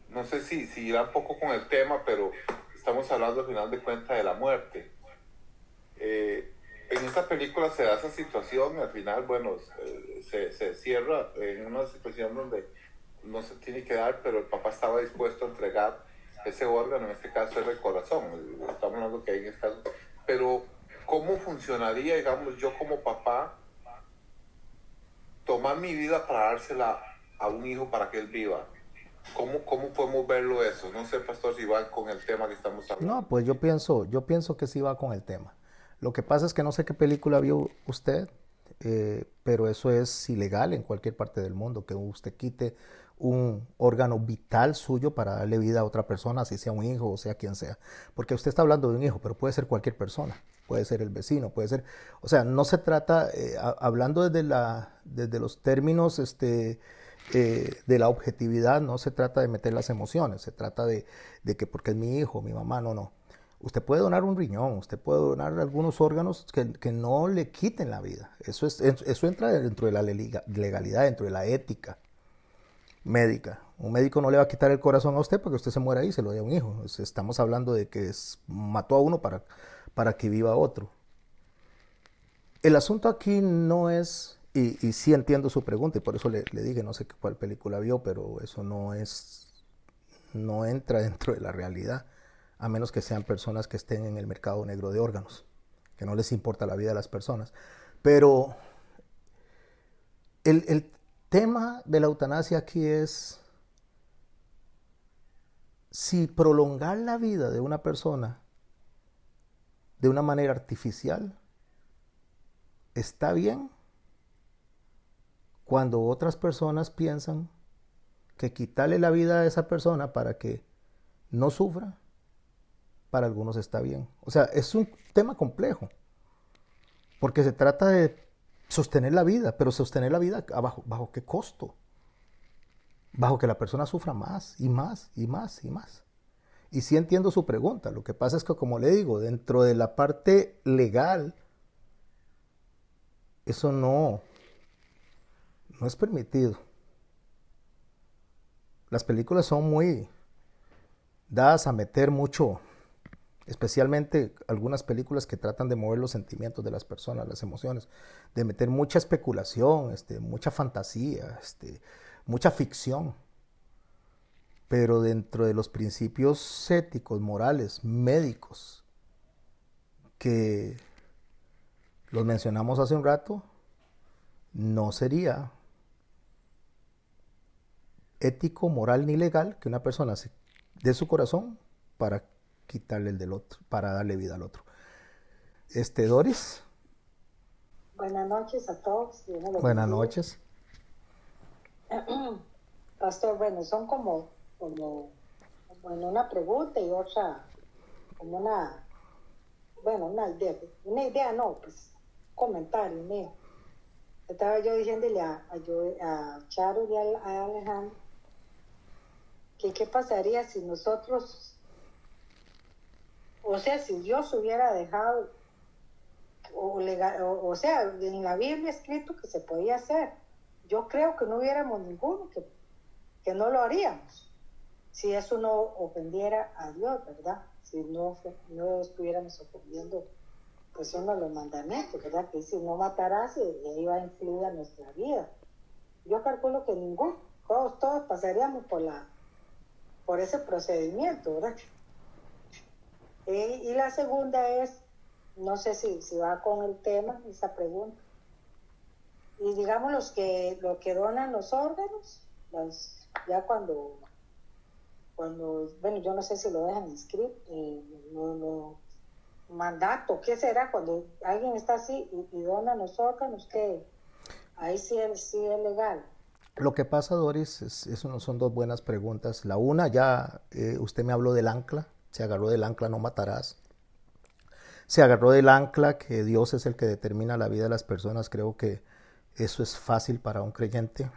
No sé si irá un poco con el tema, pero estamos hablando al final de cuentas de la muerte. En esta película se da esa situación y al final, bueno, se cierra en una situación donde no se tiene que dar, pero el papá estaba dispuesto a entregar ese órgano, en este caso es el corazón, estamos hablando que hay en este caso, pero ¿cómo funcionaría, digamos, yo como papá, tomar mi vida para dársela a un hijo para que él viva? ¿Cómo podemos verlo eso? No sé, pastor, si va con el tema que estamos hablando. No, pues yo pienso que sí va con el tema. Lo que pasa es que no sé qué película vio usted, pero eso es ilegal en cualquier parte del mundo, que usted quite un órgano vital suyo para darle vida a otra persona, si sea un hijo o sea quien sea. Porque usted está hablando de un hijo, pero puede ser cualquier persona, puede ser el vecino, puede ser... O sea, no se trata, hablando desde los términos de la objetividad, no se trata de meter las emociones, se trata de que porque es mi hijo, mi mamá, no. Usted puede donar un riñón, usted puede donar algunos órganos que no le quiten la vida. Eso entra dentro de la legalidad, dentro de la ética médica. Un médico no le va a quitar el corazón a usted porque usted se muera ahí y se lo dé a un hijo. Estamos hablando de que mató a uno para que viva otro. El asunto aquí no es, y sí entiendo su pregunta, y por eso le dije, no sé cuál película vio, pero eso no entra dentro de la realidad, a menos que sean personas que estén en el mercado negro de órganos, que no les importa la vida de las personas. Pero tema de la eutanasia aquí es si prolongar la vida de una persona de una manera artificial está bien cuando otras personas piensan que quitarle la vida a esa persona para que no sufra, para algunos está bien. O sea, es un tema complejo, porque se trata de sostener la vida, pero sostener la vida ¿bajo qué costo? Bajo que la persona sufra más y más y más y más. Y sí entiendo su pregunta. Lo que pasa es que, como le digo, dentro de la parte legal, eso no es permitido. Las películas son muy dadas a meter mucho, especialmente algunas películas que tratan de mover los sentimientos de las personas, las emociones, de meter mucha especulación, mucha fantasía, mucha ficción. Pero dentro de los principios éticos, morales, médicos, que los mencionamos hace un rato, no sería ético, moral ni legal que una persona se dé su corazón para quitarle el del otro, para darle vida al otro. Doris. Buenas noches a todos. Buenas noches. Pastor, bueno, son como una pregunta y otra, como una idea no, pues comentario mío. Estaba yo diciéndole a Charo y a Alejandro que qué pasaría si nosotros, o sea, si Dios hubiera dejado, o sea, en la Biblia escrito que se podía hacer. Yo creo que no hubiéramos ninguno que no lo haríamos, si eso no ofendiera a Dios, ¿verdad? Si no estuviéramos ofendiendo pues uno de los mandamientos, ¿verdad? Que si no matarás, y ahí va a influir a nuestra vida. Yo calculo que ninguno, todos pasaríamos por ese procedimiento, ¿verdad? Y la segunda es, no sé si va con el tema, esa pregunta. Y digamos lo que donan los órganos, ya cuando, bueno, yo no sé si lo dejan inscrito, mandato, ¿qué será cuando alguien está así y dona los órganos? Que ahí sí es legal. Lo que pasa, Doris, son dos buenas preguntas. La una, ya usted me habló del ancla, se agarró del ancla, no matarás. Se agarró del ancla que Dios es el que determina la vida de las personas. Creo que eso es fácil para un creyente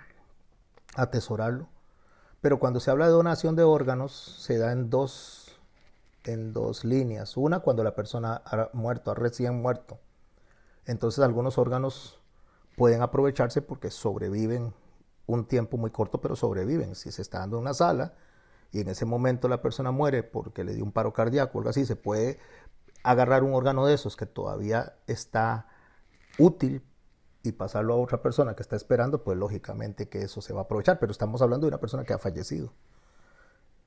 atesorarlo. Pero cuando se habla de donación de órganos, se da en dos líneas. Una, cuando la persona ha recién muerto. Entonces algunos órganos pueden aprovecharse porque sobreviven un tiempo muy corto, pero sobreviven. Si se está dando una sala y en ese momento la persona muere porque le dio un paro cardíaco o algo así, se puede agarrar un órgano de esos que todavía está útil y pasarlo a otra persona que está esperando, pues lógicamente que eso se va a aprovechar, pero estamos hablando de una persona que ha fallecido.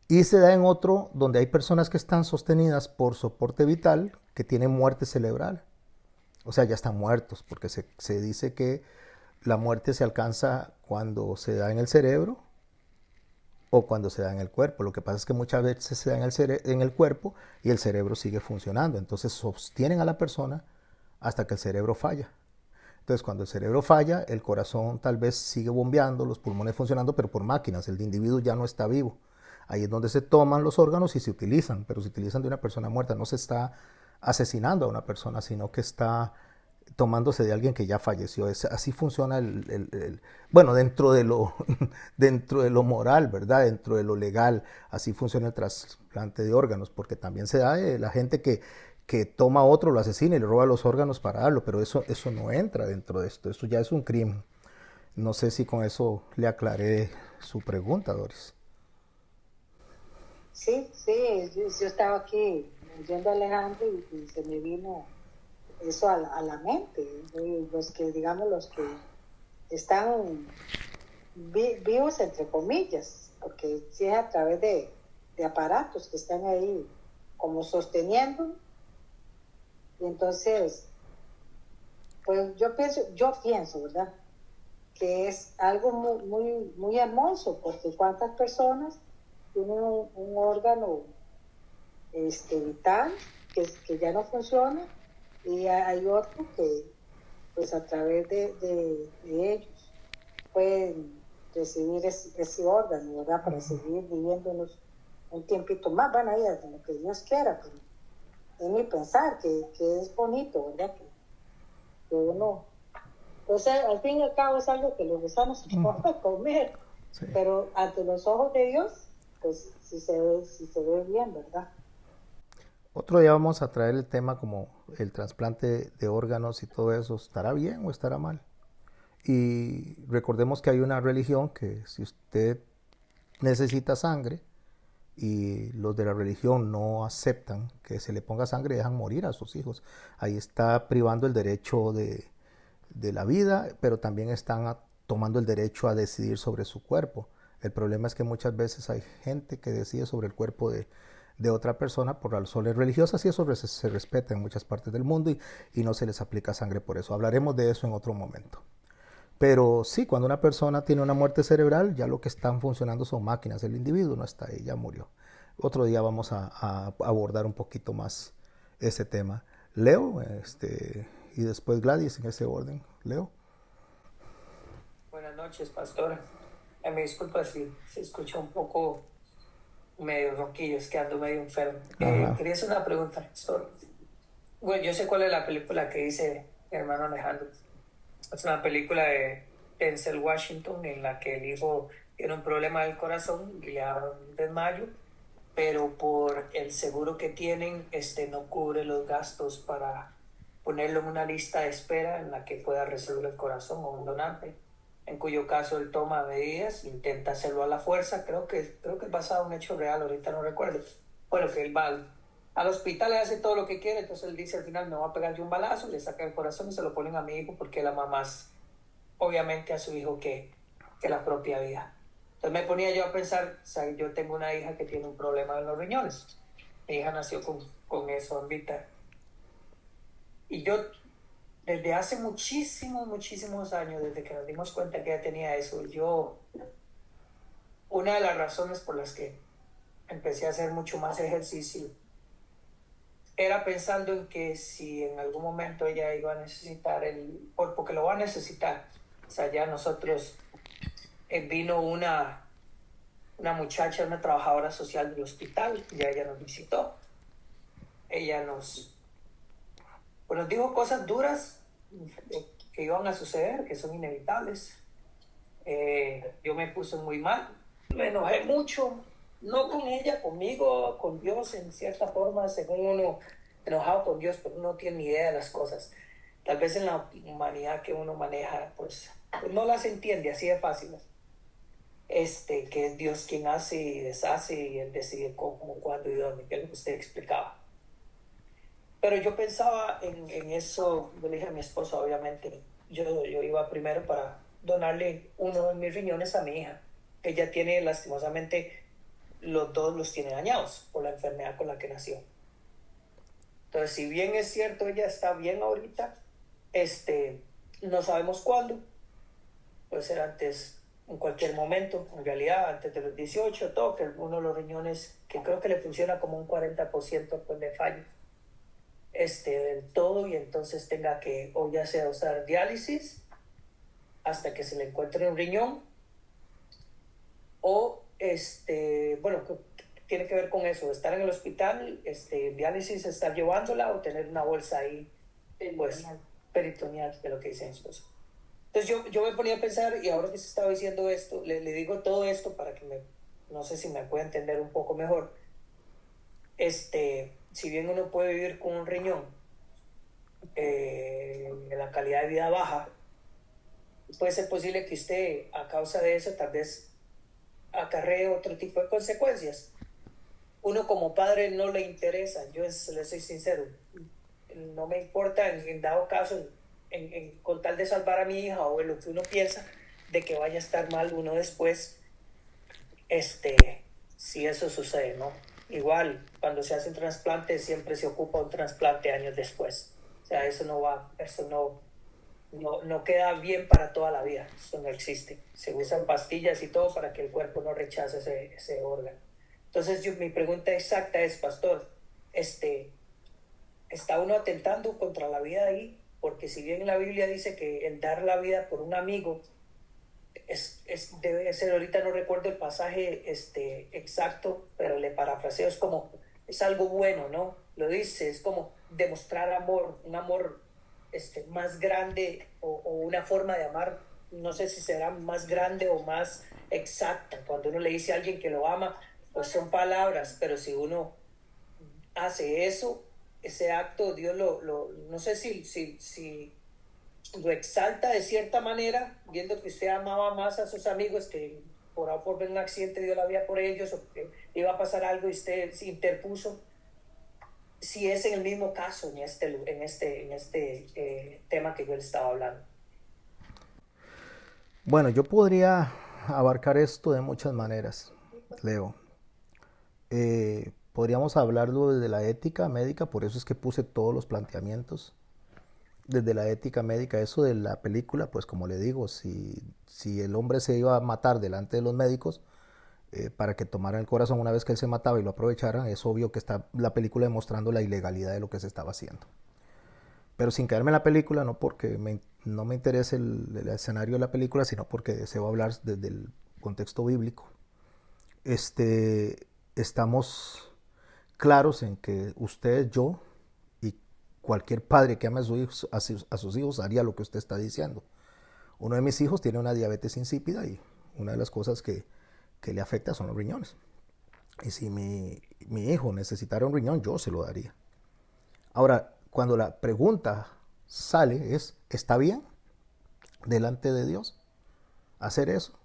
Y se da en otro donde hay personas que están sostenidas por soporte vital, que tienen muerte cerebral. O sea, ya están muertos, porque se dice que la muerte se alcanza cuando se da en el cerebro o cuando se da en el cuerpo. Lo que pasa es que muchas veces se da en el cuerpo y el cerebro sigue funcionando. Entonces sostienen a la persona hasta que el cerebro falla. Entonces cuando el cerebro falla, el corazón tal vez sigue bombeando, los pulmones funcionando, pero por máquinas. El individuo ya no está vivo. Ahí es donde se toman los órganos y se utilizan, pero se utilizan de una persona muerta. No se está asesinando a una persona, sino que está tomándose de alguien que ya falleció. Así funciona bueno, dentro de lo moral, ¿verdad? Dentro de lo legal, así funciona el trasplante de órganos, porque también se da la gente que toma a otro, lo asesina y le roba los órganos para darlo, pero eso no entra dentro de esto, eso ya es un crimen. No sé si con eso le aclaré su pregunta, Doris. Sí, yo estaba aquí oyendo a Alejandro y se me vino eso a la mente. Los que están vivos, entre comillas, porque sí es a través de aparatos que están ahí como sosteniendo. Y entonces, pues yo pienso, ¿verdad? que es algo muy hermoso, porque cuántas personas tienen un órgano vital que ya no funciona, y hay otro que pues a través de ellos pueden recibir ese órgano, ¿verdad? Para seguir viviéndonos un tiempito más, van a ir hasta lo que Dios quiera, pero es mi pensar que es bonito, ¿verdad? Que uno, pues al fin y al cabo es algo que los gusanos se pueden comer, sí. Pero ante los ojos de Dios, pues si se ve bien, ¿verdad? Otro día vamos a traer el tema como el trasplante de órganos y todo eso, ¿estará bien o estará mal? Y recordemos que hay una religión que si usted necesita sangre y los de la religión no aceptan que se le ponga sangre, dejan morir a sus hijos. Ahí está privando el derecho de la vida, pero también están tomando el derecho a decidir sobre su cuerpo. El problema es que muchas veces hay gente que decide sobre el cuerpo de otra persona por razones religiosas, y eso se respeta en muchas partes del mundo, y no se les aplica sangre por eso. Hablaremos de eso en otro momento. Pero sí, cuando una persona tiene una muerte cerebral, ya lo que están funcionando son máquinas, el individuo no está ahí, ya murió. Otro día vamos a abordar un poquito más ese tema. Leo, y después Gladys, en ese orden. Leo. Buenas noches, pastora. Me disculpa si se escucha un poco medio ronquillo, es que ando medio enfermo. Quería hacer una pregunta, pastor. Bueno, yo sé cuál es la película que dice mi hermano Alejandro. Es una película de Denzel Washington en la que el hijo tiene un problema del corazón y le da un desmayo, pero por el seguro que tienen, no cubre los gastos para ponerlo en una lista de espera en la que pueda recibir el corazón o un donante, en cuyo caso él toma medidas, intenta hacerlo a la fuerza. Creo que es basado en un hecho real, ahorita no recuerdo. Bueno, que él va al hospital, le hace todo lo que quiere, entonces él dice al final: me va a pegar de un balazo, le saca el corazón y se lo ponen a mi hijo, porque él ama más obviamente a su hijo que la propia vida. Entonces me ponía yo a pensar, o sea, yo tengo una hija que tiene un problema en los riñones. Mi hija nació con eso ahorita. Y yo, desde hace muchísimos años, desde que nos dimos cuenta que ella tenía eso, una de las razones por las que empecé a hacer mucho más ejercicio era pensando en que si en algún momento ella iba a necesitar porque lo va a necesitar. O sea, ya nosotros, vino una muchacha, una trabajadora social del hospital, ya ella nos visitó. Ella nos dijo cosas duras que iban a suceder, que son inevitables. Yo me puse muy mal, me enojé mucho, no con ella, conmigo, con Dios, en cierta forma, según uno enojado con Dios, pero uno no tiene ni idea de las cosas. Tal vez en la humanidad que uno maneja, pues no las entiende así de fácil. Que es Dios quien hace y deshace, y Él decide cómo, cuándo y dónde, que es lo que usted explicaba. Pero yo pensaba en eso. Yo le dije a mi esposa, obviamente, yo iba primero para donarle uno de mis riñones a mi hija. Ella tiene, lastimosamente, los dos los tiene dañados por la enfermedad con la que nació. Entonces, si bien es cierto, ella está bien ahorita, no sabemos cuándo. Puede ser antes, en cualquier momento, en realidad, antes de los 18, todo, que uno de los riñones, que creo que le funciona como un 40% pues de fallo, del todo, y entonces tenga que, o ya sea usar diálisis hasta que se le encuentre un riñón, o bueno, tiene que ver con eso, estar en el hospital, diálisis, estar llevándola, o tener una bolsa ahí, pues, peritoneal, de lo que dice mi esposo. Entonces yo me ponía a pensar, y ahora que se estaba diciendo esto, le digo todo esto para que no sé si me puede entender un poco mejor. Si bien uno puede vivir con un riñón, en la calidad de vida baja, puede ser posible que usted, a causa de eso, tal vez acarree otro tipo de consecuencias. Uno como padre no le interesa, le soy sincero, no me importa en dado caso, con tal de salvar a mi hija, o en lo que uno piensa de que vaya a estar mal uno después, si eso sucede, ¿no? Igual, cuando se hace un trasplante, siempre se ocupa un trasplante años después. O sea, eso no no queda bien para toda la vida. Eso no existe. Se usan pastillas y todo para que el cuerpo no rechace ese órgano. Entonces, mi pregunta exacta es, pastor, ¿está uno atentando contra la vida ahí? Porque si bien la Biblia dice que el dar la vida por un amigo debe ser, ahorita no recuerdo el pasaje exacto, pero le parafraseo, es algo bueno, ¿no? Lo dice, es como demostrar amor, un amor más grande o una forma de amar, no sé si será más grande o más exacta. Cuando uno le dice a alguien que lo ama, pues son palabras, pero si uno hace eso, ese acto, Dios no sé si lo exalta de cierta manera, viendo que usted amaba más a sus amigos, que por ver un accidente dio la vida por ellos, o que iba a pasar algo y usted se interpuso. Si es en el mismo caso en este tema que yo le estaba hablando. Bueno, yo podría abarcar esto de muchas maneras, Leo. Podríamos hablarlo desde la ética médica, por eso es que puse todos los planteamientos. Desde la ética médica, eso de la película, pues como le digo, si el hombre se iba a matar delante de los médicos para que tomaran el corazón una vez que él se mataba y lo aprovecharan, es obvio que está la película demostrando la ilegalidad de lo que se estaba haciendo. Pero sin quedarme en la película, no porque no me interese el escenario de la película, sino porque se va a hablar desde el contexto bíblico. Estamos claros en que usted, yo y cualquier padre que ame a sus hijos haría lo que usted está diciendo. Uno de mis hijos tiene una diabetes insípida y una de las cosas que le afecta son los riñones. Y si mi hijo necesitara un riñón, yo se lo daría. Ahora, cuando la pregunta sale es, ¿está bien delante de Dios hacer eso?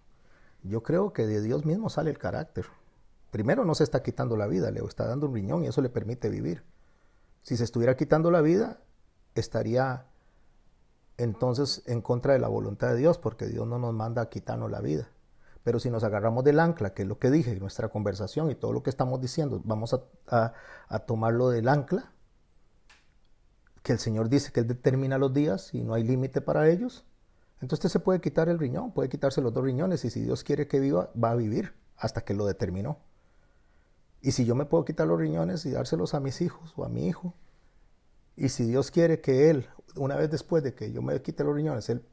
Yo creo que de Dios mismo sale el carácter. Primero, no se está quitando la vida, le está dando un riñón y eso le permite vivir. Si se estuviera quitando la vida, estaría entonces en contra de la voluntad de Dios, porque Dios no nos manda a quitarnos la vida. Pero si nos agarramos del ancla, que es lo que dije, nuestra conversación y todo lo que estamos diciendo, vamos a tomarlo del ancla, que el Señor dice que Él determina los días y no hay límite para ellos, entonces usted se puede quitar el riñón, puede quitarse los 2 riñones y si Dios quiere que viva, va a vivir hasta que lo determinó. Y si yo me puedo quitar los riñones y dárselos a mis hijos o a mi hijo, y si Dios quiere que Él, una vez después de que yo me quite los riñones, Él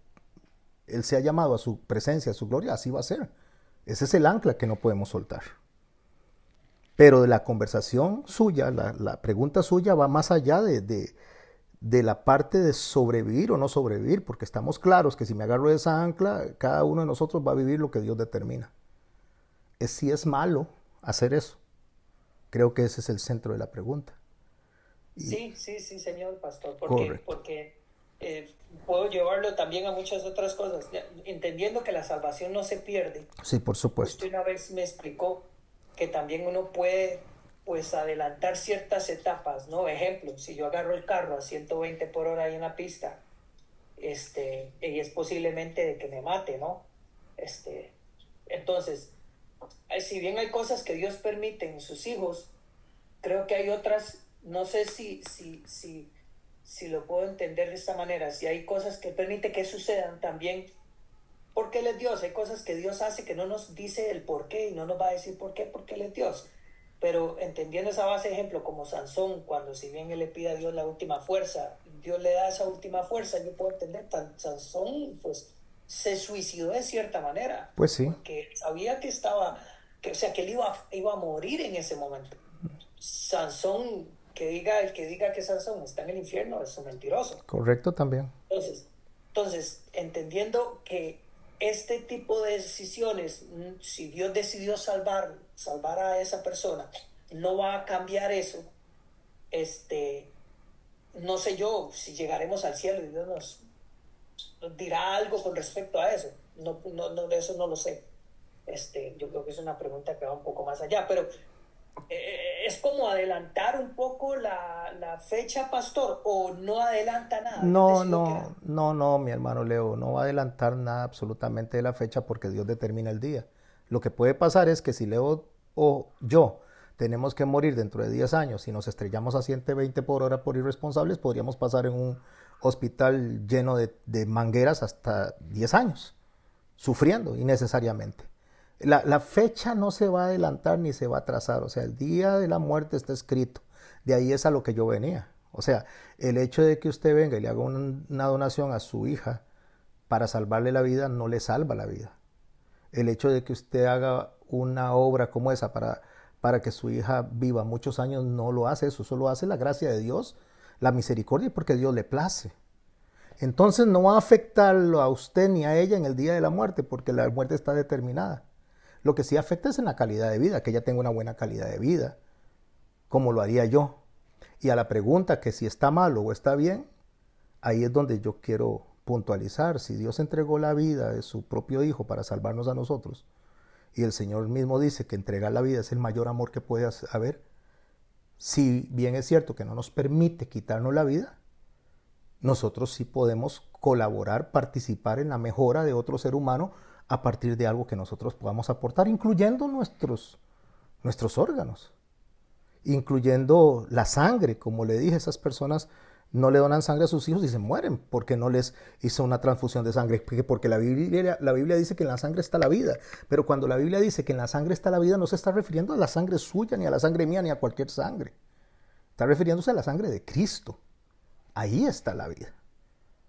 sea llamado a su presencia, a su gloria, así va a ser. Ese es el ancla que no podemos soltar. Pero de la conversación suya, la pregunta suya va más allá de la parte de sobrevivir o no sobrevivir, porque estamos claros que si me agarro de esa ancla, cada uno de nosotros va a vivir lo que Dios determina. Si es malo hacer eso. Creo que ese es el centro de la pregunta. Sí, señor pastor, porque puedo llevarlo también a muchas otras cosas, entendiendo que la salvación no se pierde. Sí, por supuesto. Usted una vez me explicó que también uno puede pues adelantar ciertas etapas, ¿no? Ejemplo, si yo agarro el carro a 120 por hora ahí en la pista, y es posiblemente de que me mate, ¿no? Entonces, si bien hay cosas que Dios permite en sus hijos, creo que hay otras, no sé si lo puedo entender de esta manera, si hay cosas que permite que sucedan también, porque Él es Dios, hay cosas que Dios hace que no nos dice el por qué y no nos va a decir por qué, porque Él es Dios. Pero entendiendo esa base, ejemplo, como Sansón, cuando si bien él le pide a Dios la última fuerza, Dios le da esa última fuerza, yo puedo entender, Sansón pues se suicidó de cierta manera. Pues sí. Porque sabía que él iba a morir en ese momento. Sansón, el que diga que Sansón está en el infierno es un mentiroso. Correcto también. Entonces, entendiendo que este tipo de decisiones, si Dios decidió salvar a esa persona, no va a cambiar eso. No sé yo si llegaremos al cielo y Dios nos dirá algo con respecto a eso. No, eso no lo sé. Yo creo que es una pregunta que va un poco más allá, pero es como adelantar un poco la fecha, pastor, o no adelanta nada. No, mi hermano Leo, no va a adelantar nada absolutamente de la fecha porque Dios determina el día. Lo que puede pasar es que si Leo o yo tenemos que morir dentro de 10 años y nos estrellamos a 120 por hora por irresponsables, podríamos pasar en hospital lleno de mangueras hasta 10 años, sufriendo innecesariamente. La fecha no se va a adelantar ni se va a atrasar, o sea, el día de la muerte está escrito. De ahí es a lo que yo venía. O sea, el hecho de que usted venga y le haga una donación a su hija para salvarle la vida, no le salva la vida. El hecho de que usted haga una obra como esa para que su hija viva muchos años, no lo hace eso, solo hace la gracia de Dios, la misericordia, porque Dios le place. Entonces no va a afectarlo a usted ni a ella en el día de la muerte, porque la muerte está determinada. Lo que sí afecta es en la calidad de vida, que ella tenga una buena calidad de vida, como lo haría yo. Y a la pregunta que si está mal o está bien, ahí es donde yo quiero puntualizar. Si Dios entregó la vida de su propio Hijo para salvarnos a nosotros, y el Señor mismo dice que entregar la vida es el mayor amor que puede haber, si bien es cierto que no nos permite quitarnos la vida, nosotros sí podemos colaborar, participar en la mejora de otro ser humano a partir de algo que nosotros podamos aportar, incluyendo nuestros órganos, incluyendo la sangre. Como le dije, esas personas no le donan sangre a sus hijos y se mueren porque no les hizo una transfusión de sangre, porque la Biblia dice que en la sangre está la vida, pero cuando la Biblia dice que en la sangre está la vida, no se está refiriendo a la sangre suya, ni a la sangre mía, ni a cualquier sangre, está refiriéndose a la sangre de Cristo. Ahí está la vida,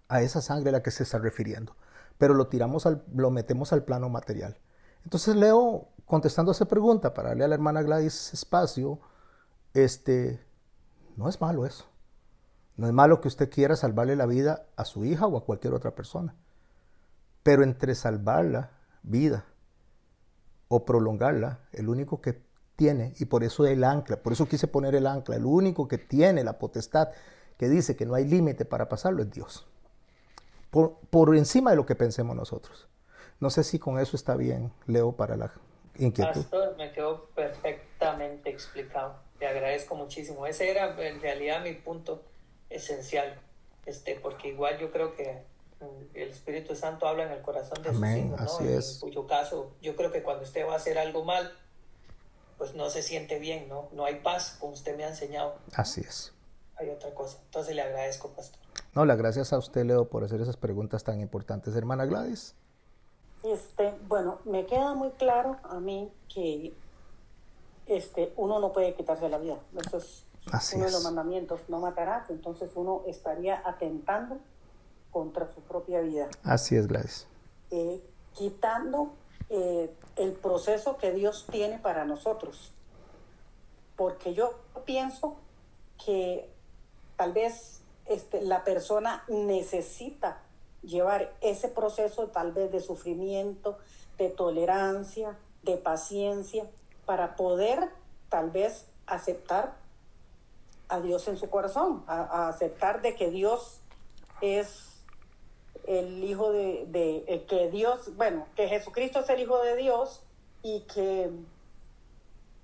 a esa sangre a la que se está refiriendo, pero lo metemos al plano material. Entonces Leo, contestando a esa pregunta, para darle a la hermana Gladys espacio, no es malo eso. No es malo que usted quiera salvarle la vida a su hija o a cualquier otra persona. Pero entre salvar la vida o prolongarla, el único que tiene, y por eso el ancla, por eso quise poner el ancla, el único que tiene la potestad que dice que no hay límite para pasarlo es Dios. Por encima de lo que pensemos nosotros. No sé si con eso está bien, Leo, para la inquietud. Pastor, me quedó perfectamente explicado. Te agradezco muchísimo. Ese era en realidad mi punto esencial, porque igual yo creo que el Espíritu Santo habla en el corazón de sus hijos, ¿no? Así es. En cuyo caso, yo creo que cuando usted va a hacer algo mal, pues no se siente bien, ¿no? No hay paz, como usted me ha enseñado. Así es. Hay otra cosa. Entonces le agradezco, pastor. No, las gracias a usted, Leo, por hacer esas preguntas tan importantes. Hermana Gladys. Bueno, me queda muy claro a mí que uno no puede quitarse la vida. Eso es uno de los mandamientos, no matarás. Entonces uno estaría atentando contra su propia vida. Así es, Gladys. Quitando el proceso que Dios tiene para nosotros. Porque yo pienso que tal vez la persona necesita llevar ese proceso tal vez de sufrimiento, de tolerancia, de paciencia, para poder tal vez aceptar a Dios en su corazón, a aceptar de que Dios es el Hijo que Jesucristo es el Hijo de Dios y que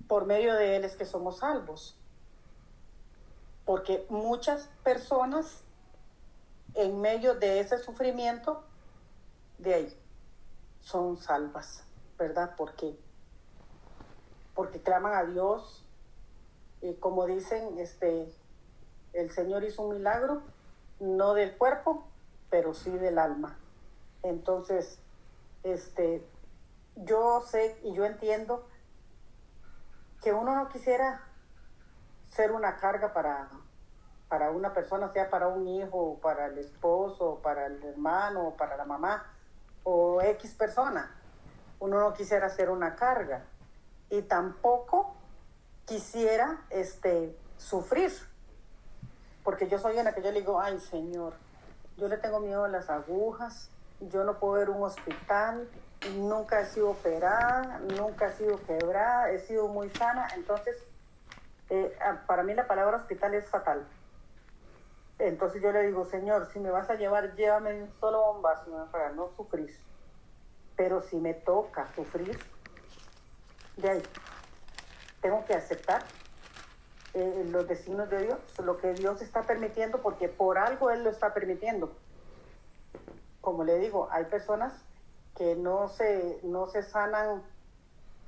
por medio de Él es que somos salvos. Porque muchas personas en medio de ese sufrimiento, de ahí, son salvas, ¿verdad? Porque claman a Dios, y como dicen, el Señor hizo un milagro, no del cuerpo, pero sí del alma. Entonces, yo sé y yo entiendo que uno no quisiera ser una carga para una persona, sea para un hijo, para el esposo, para el hermano, para la mamá, o X persona. Uno no quisiera ser una carga. Y tampoco quisiera sufrir. Porque yo soy una que yo le digo, ay Señor, yo le tengo miedo a las agujas, yo no puedo ir a un hospital, nunca he sido operada, nunca he sido quebrada, he sido muy sana. Entonces, para mí la palabra hospital es fatal. Entonces yo le digo, Señor, si me vas a llevar, llévame de un solo bombazo para no sufrir. Pero si me toca sufrir, de ahí tengo que aceptar los designios de Dios, lo que Dios está permitiendo, porque por algo Él lo está permitiendo. Como le digo, hay personas que no se sanan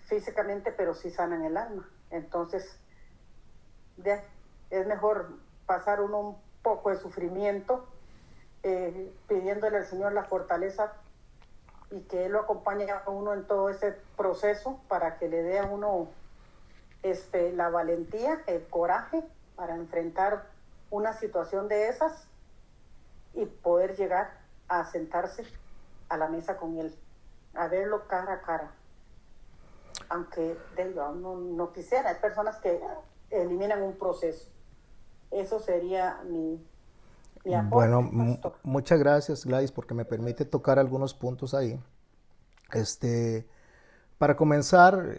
físicamente, pero sí sanan el alma. Entonces, es mejor pasar uno un poco de sufrimiento pidiéndole al Señor la fortaleza y que Él lo acompañe a uno en todo ese proceso para que le dé a uno la valentía, el coraje para enfrentar una situación de esas y poder llegar a sentarse a la mesa con Él, a verlo cara a cara. Aunque no quisiera, hay personas que eliminan un proceso. Eso sería mi aporte, Bueno, pastor. muchas gracias, Gladys, porque me permite tocar algunos puntos ahí. Para comenzar,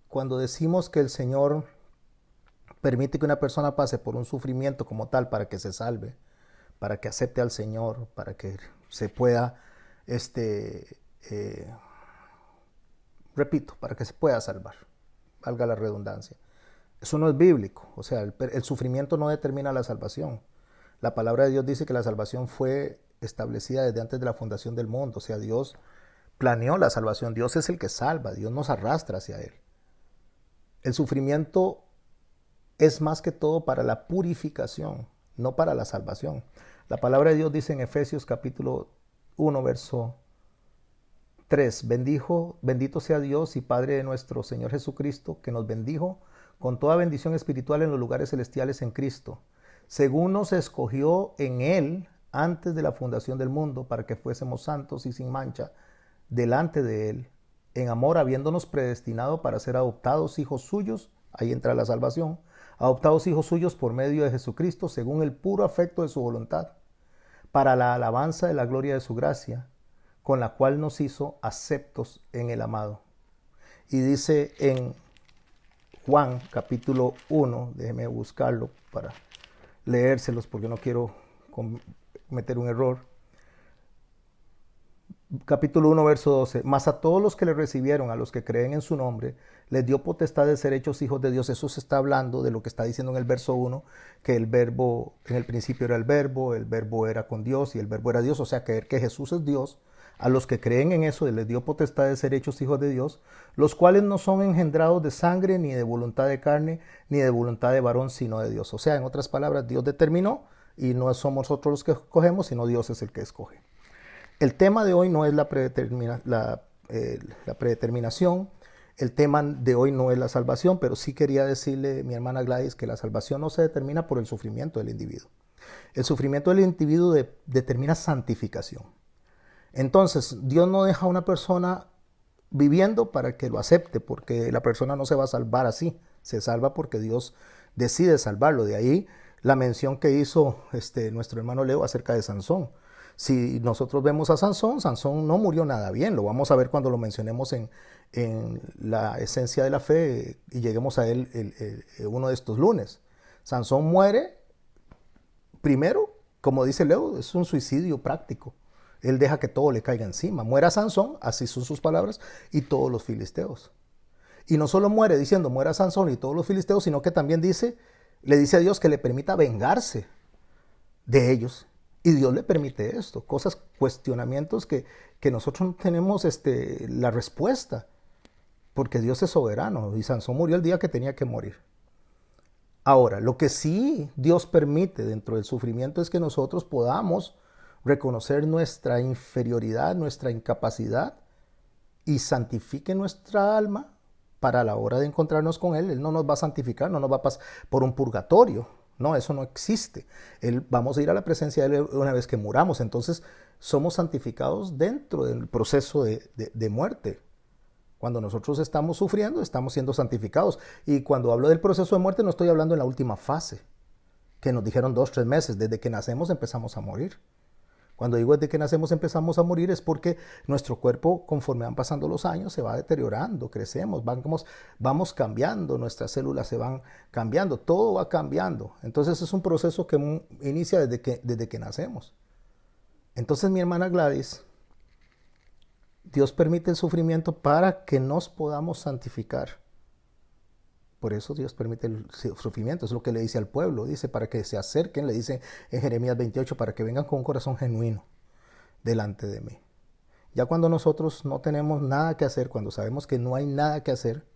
cuando decimos que el Señor permite que una persona pase por un sufrimiento como tal para que se salve, para que acepte al Señor, para que se pueda, repito, para que se pueda salvar, valga la redundancia. Eso no es bíblico, o sea, el sufrimiento no determina la salvación. La palabra de Dios dice que la salvación fue establecida desde antes de la fundación del mundo, o sea, Dios planeó la salvación, Dios es el que salva, Dios nos arrastra hacia Él. El sufrimiento es más que todo para la purificación, no para la salvación. La palabra de Dios dice en Efesios capítulo 1, verso 3, bendito sea Dios y Padre de nuestro Señor Jesucristo, que nos bendijo con toda bendición espiritual en los lugares celestiales en Cristo, según nos escogió en Él antes de la fundación del mundo, para que fuésemos santos y sin mancha delante de Él, en amor, habiéndonos predestinado para ser adoptados hijos suyos, ahí entra la salvación, adoptados hijos suyos por medio de Jesucristo, según el puro afecto de su voluntad, para la alabanza de la gloria de su gracia, con la cual nos hizo aceptos en el amado. Y dice en Juan capítulo 1, déjeme buscarlo para leérselos porque no quiero cometer un error. Capítulo 1, verso 12. Mas a todos los que le recibieron, a los que creen en su nombre, les dio potestad de ser hechos hijos de Dios. Eso se está hablando de lo que está diciendo en el verso 1, que el verbo, en el principio era el verbo era con Dios y el verbo era Dios. O sea, creer que Jesús es Dios. A los que creen en eso, les dio potestad de ser hechos hijos de Dios, los cuales no son engendrados de sangre, ni de voluntad de carne, ni de voluntad de varón, sino de Dios. O sea, en otras palabras, Dios determinó y no somos nosotros los que escogemos, sino Dios es el que escoge. El tema de hoy no es la predeterminación, el tema de hoy no es la salvación, pero sí quería decirle, mi hermana Gladys, que la salvación no se determina por el sufrimiento del individuo. El sufrimiento del individuo determina santificación. Entonces, Dios no deja a una persona viviendo para que lo acepte, porque la persona no se va a salvar así, se salva porque Dios decide salvarlo. De ahí la mención que hizo nuestro hermano Leo acerca de Sansón. Si nosotros vemos a Sansón, Sansón no murió nada bien, lo vamos a ver cuando lo mencionemos en la esencia de la fe y lleguemos a él uno de estos lunes. Sansón muere, primero, como dice Leo, es un suicidio práctico. Él deja que todo le caiga encima. Muera Sansón, así son sus palabras, y todos los filisteos. Y no solo muere diciendo muera Sansón y todos los filisteos, sino que también le dice a Dios que le permita vengarse de ellos. Y Dios le permite esto, cuestionamientos que nosotros no tenemos la respuesta, porque Dios es soberano y Sansón murió el día que tenía que morir. Ahora, lo que sí Dios permite dentro del sufrimiento es que nosotros podamos reconocer nuestra inferioridad, nuestra incapacidad y santifique nuestra alma para la hora de encontrarnos con Él. Él no nos va a santificar, no nos va a pasar por un purgatorio. No, eso no existe. Vamos a ir a la presencia de Él una vez que muramos. Entonces, somos santificados dentro del proceso de muerte. Cuando nosotros estamos sufriendo, estamos siendo santificados. Y cuando hablo del proceso de muerte, no estoy hablando en la última fase, que nos dijeron 2, 3 meses. Desde que nacemos empezamos a morir. Cuando digo desde que nacemos empezamos a morir es porque nuestro cuerpo, conforme van pasando los años, se va deteriorando, crecemos, vamos cambiando, nuestras células se van cambiando, todo va cambiando. Entonces es un proceso que inicia desde que nacemos. Entonces, mi hermana Gladys, Dios permite el sufrimiento para que nos podamos santificar. Por eso Dios permite el sufrimiento, es lo que le dice al pueblo, dice para que se acerquen, le dice en Jeremías 28, para que vengan con un corazón genuino delante de mí. Ya cuando nosotros no tenemos nada que hacer, cuando sabemos que no hay nada que hacer,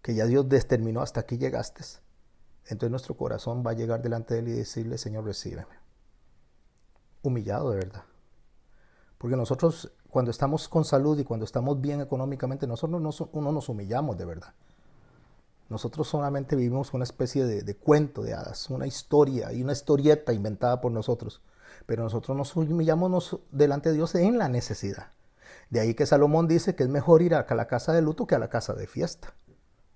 que ya Dios determinó hasta aquí llegaste, entonces nuestro corazón va a llegar delante de Él y decirle, Señor, recíbeme. humillado de verdad. Porque nosotros cuando estamos con salud y cuando estamos bien económicamente, nosotros no nos humillamos de verdad. Nosotros solamente vivimos una especie de cuento de hadas, una historia y una historieta inventada por nosotros. Pero nosotros nos humillamos delante de Dios en la necesidad. De ahí que Salomón dice que es mejor ir a la casa de luto que a la casa de fiesta.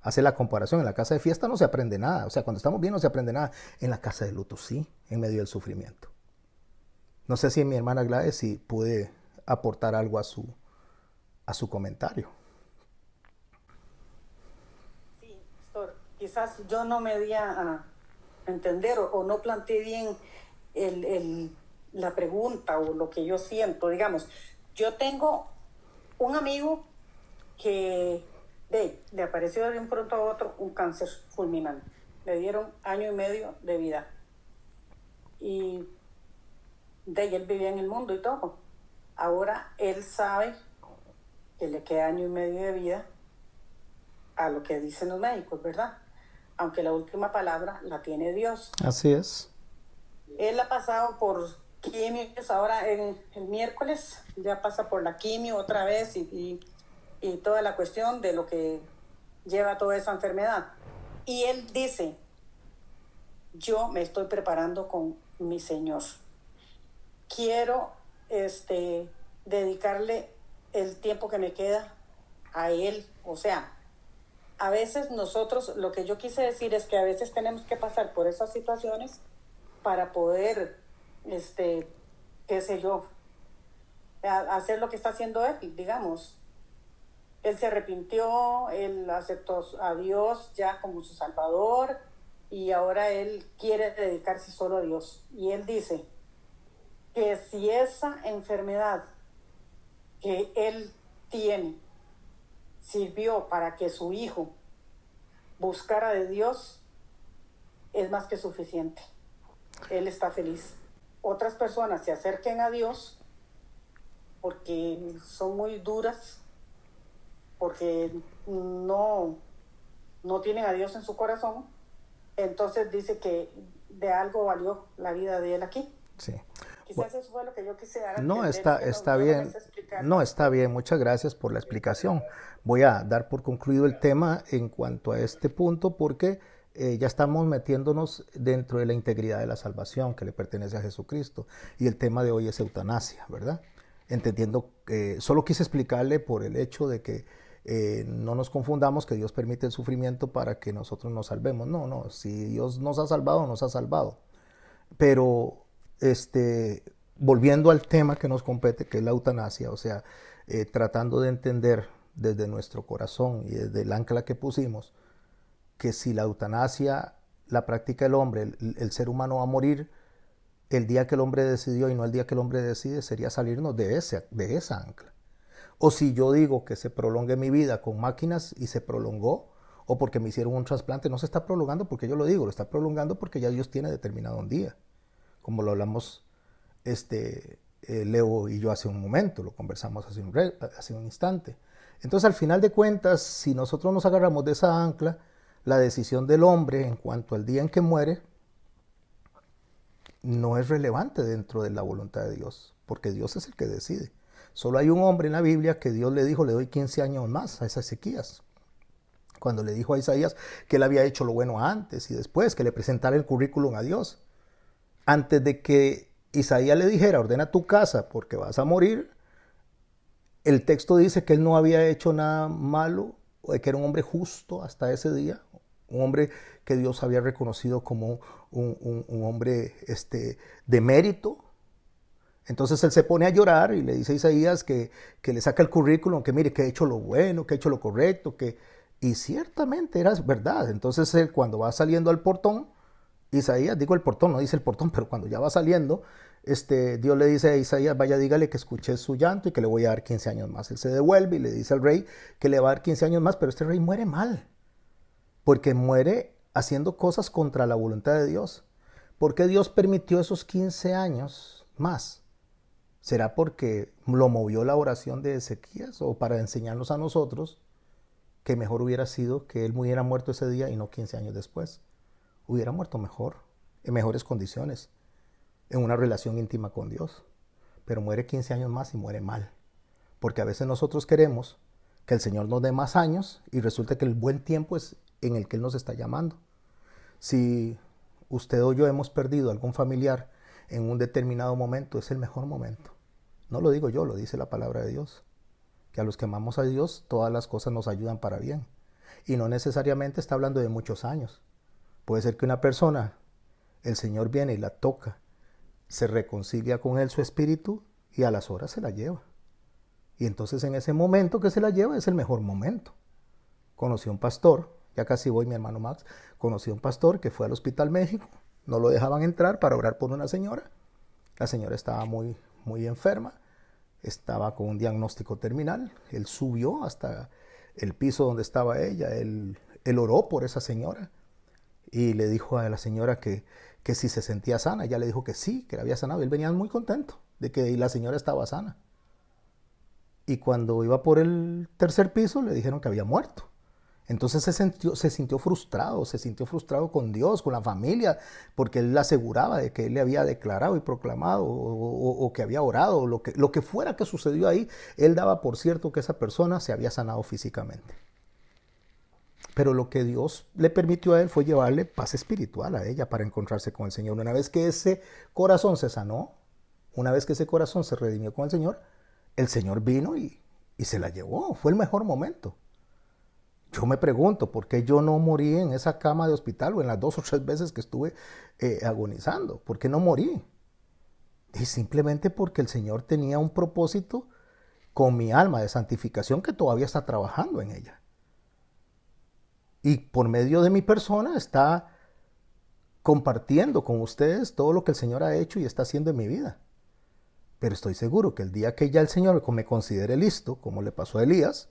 Hace la comparación, en la casa de fiesta no se aprende nada. O sea, cuando estamos bien no se aprende nada. En la casa de luto sí, en medio del sufrimiento. No sé si mi hermana Gladys si pude aportar algo a su comentario. Sí, Pastor, quizás yo no me di a entender o no planteé bien la pregunta o lo que yo siento. Digamos, yo tengo un amigo que le apareció de un pronto a otro un cáncer fulminante. Le dieron 1 año y medio de vida. Y él vivía en el mundo y todo. Ahora él sabe que le queda 1 año y medio de vida a lo que dicen los médicos, ¿verdad? Aunque la última palabra la tiene Dios. Así es. Él ha pasado por quimios, ahora el miércoles ya pasa por la quimio otra vez y toda la cuestión de lo que lleva toda esa enfermedad. Y él dice, yo me estoy preparando con mi Señor. Quiero dedicarle el tiempo que me queda a Él. O sea, a veces nosotros, lo que yo quise decir es que a veces tenemos que pasar por esas situaciones para poder, qué sé yo, hacer lo que está haciendo Él, digamos. Él se arrepintió, él aceptó a Dios ya como su Salvador y ahora él quiere dedicarse solo a Dios. Y él dice que si esa enfermedad que él tiene sirvió para que su hijo buscara de Dios, es más que suficiente. Él está feliz. Otras personas se acerquen a Dios porque son muy duras, porque no tienen a Dios en su corazón, entonces dice que de algo valió la vida de él aquí. Sí. Quizás eso fue lo que yo quise dar a No, entender, está bien. No, está bien. Muchas gracias por la explicación. Voy a dar por concluido el tema en cuanto a este punto porque ya estamos metiéndonos dentro de la integridad de la salvación que le pertenece a Jesucristo. Y el tema de hoy es eutanasia, ¿verdad? Entendiendo, solo quise explicarle por el hecho de que no nos confundamos que Dios permite el sufrimiento para que nosotros nos salvemos. No, si Dios nos ha salvado, nos ha salvado. Pero volviendo al tema que nos compete, que es la eutanasia, o sea, tratando de entender desde nuestro corazón y desde el ancla que pusimos, que si la eutanasia la practica el hombre, el ser humano va a morir el día que el hombre decidió y no el día que el hombre decide, sería salirnos de esa ancla. O si yo digo que se prolongue mi vida con máquinas y se prolongó, o porque me hicieron un trasplante, no se está prolongando porque yo lo digo, lo está prolongando porque ya Dios tiene determinado un día. Como lo hablamos Leo y yo hace un momento, lo conversamos hace un instante. Entonces, al final de cuentas, si nosotros nos agarramos de esa ancla, la decisión del hombre en cuanto al día en que muere no es relevante dentro de la voluntad de Dios, porque Dios es el que decide. Solo hay un hombre en la Biblia que Dios le dijo, le doy 15 años más a Ezequías. Cuando le dijo a Isaías que él había hecho lo bueno antes y después, que le presentara el currículum a Dios. Antes de que Isaías le dijera, ordena tu casa porque vas a morir, el texto dice que él no había hecho nada malo, que era un hombre justo hasta ese día, un hombre que Dios había reconocido como un hombre de mérito. Entonces él se pone a llorar y le dice a Isaías que le saca el currículum, que mire que he hecho lo bueno, que he hecho lo correcto, y ciertamente era verdad. Entonces él cuando va saliendo al portón, Isaías, digo el portón, no dice el portón, pero cuando ya va saliendo, Dios le dice a Isaías, vaya dígale que escuché su llanto y que le voy a dar 15 años más. Él se devuelve y le dice al rey que le va a dar 15 años más, pero este rey muere mal, porque muere haciendo cosas contra la voluntad de Dios. ¿Por qué Dios permitió esos 15 años más? ¿Será porque lo movió la oración de Ezequías o para enseñarnos a nosotros que mejor hubiera sido que él hubiera muerto ese día y no 15 años después? Hubiera muerto mejor, en mejores condiciones. en una relación íntima con Dios. Pero muere 15 años más y muere mal. Porque a veces nosotros queremos que el Señor nos dé más años y resulta que el buen tiempo es en el que Él nos está llamando. Si usted o yo hemos perdido algún familiar en un determinado momento, es el mejor momento. No lo digo yo, lo dice la palabra de Dios. Que a los que amamos a Dios, todas las cosas nos ayudan para bien. Y no necesariamente está hablando de muchos años. Puede ser que una persona, el Señor viene y la toca, se reconcilia con Él su espíritu y a las horas se la lleva. Y entonces en ese momento que se la lleva es el mejor momento. Conocí a un pastor, ya casi voy mi hermano Max, conocí a un pastor que fue al Hospital México, no lo dejaban entrar para orar por una señora. La señora estaba muy enferma, estaba con un diagnóstico terminal. Él subió hasta el piso donde estaba ella, él oró por esa señora y le dijo a la señora que si se sentía sana. Ella le dijo que sí, que la había sanado. Él venía muy contento de que la señora estaba sana. Y cuando iba por el tercer piso le dijeron que había muerto. Entonces se sintió frustrado con Dios, con la familia, porque él le aseguraba de que él le había declarado y proclamado o que había orado, lo que fuera que sucedió ahí, él daba por cierto que esa persona se había sanado físicamente. Pero lo que Dios le permitió a él fue llevarle paz espiritual a ella para encontrarse con el Señor. Una vez que ese corazón se sanó, una vez que ese corazón se redimió con el Señor vino y se la llevó. Fue el mejor momento. Yo me pregunto por qué yo no morí en esa cama de hospital o en las 2 o 3 veces que estuve agonizando. ¿Por qué no morí? Y simplemente porque el Señor tenía un propósito con mi alma de santificación que todavía está trabajando en ella. Y por medio de mi persona está compartiendo con ustedes todo lo que el Señor ha hecho y está haciendo en mi vida. Pero estoy seguro que el día que ya el Señor me considere listo, como le pasó a Elías,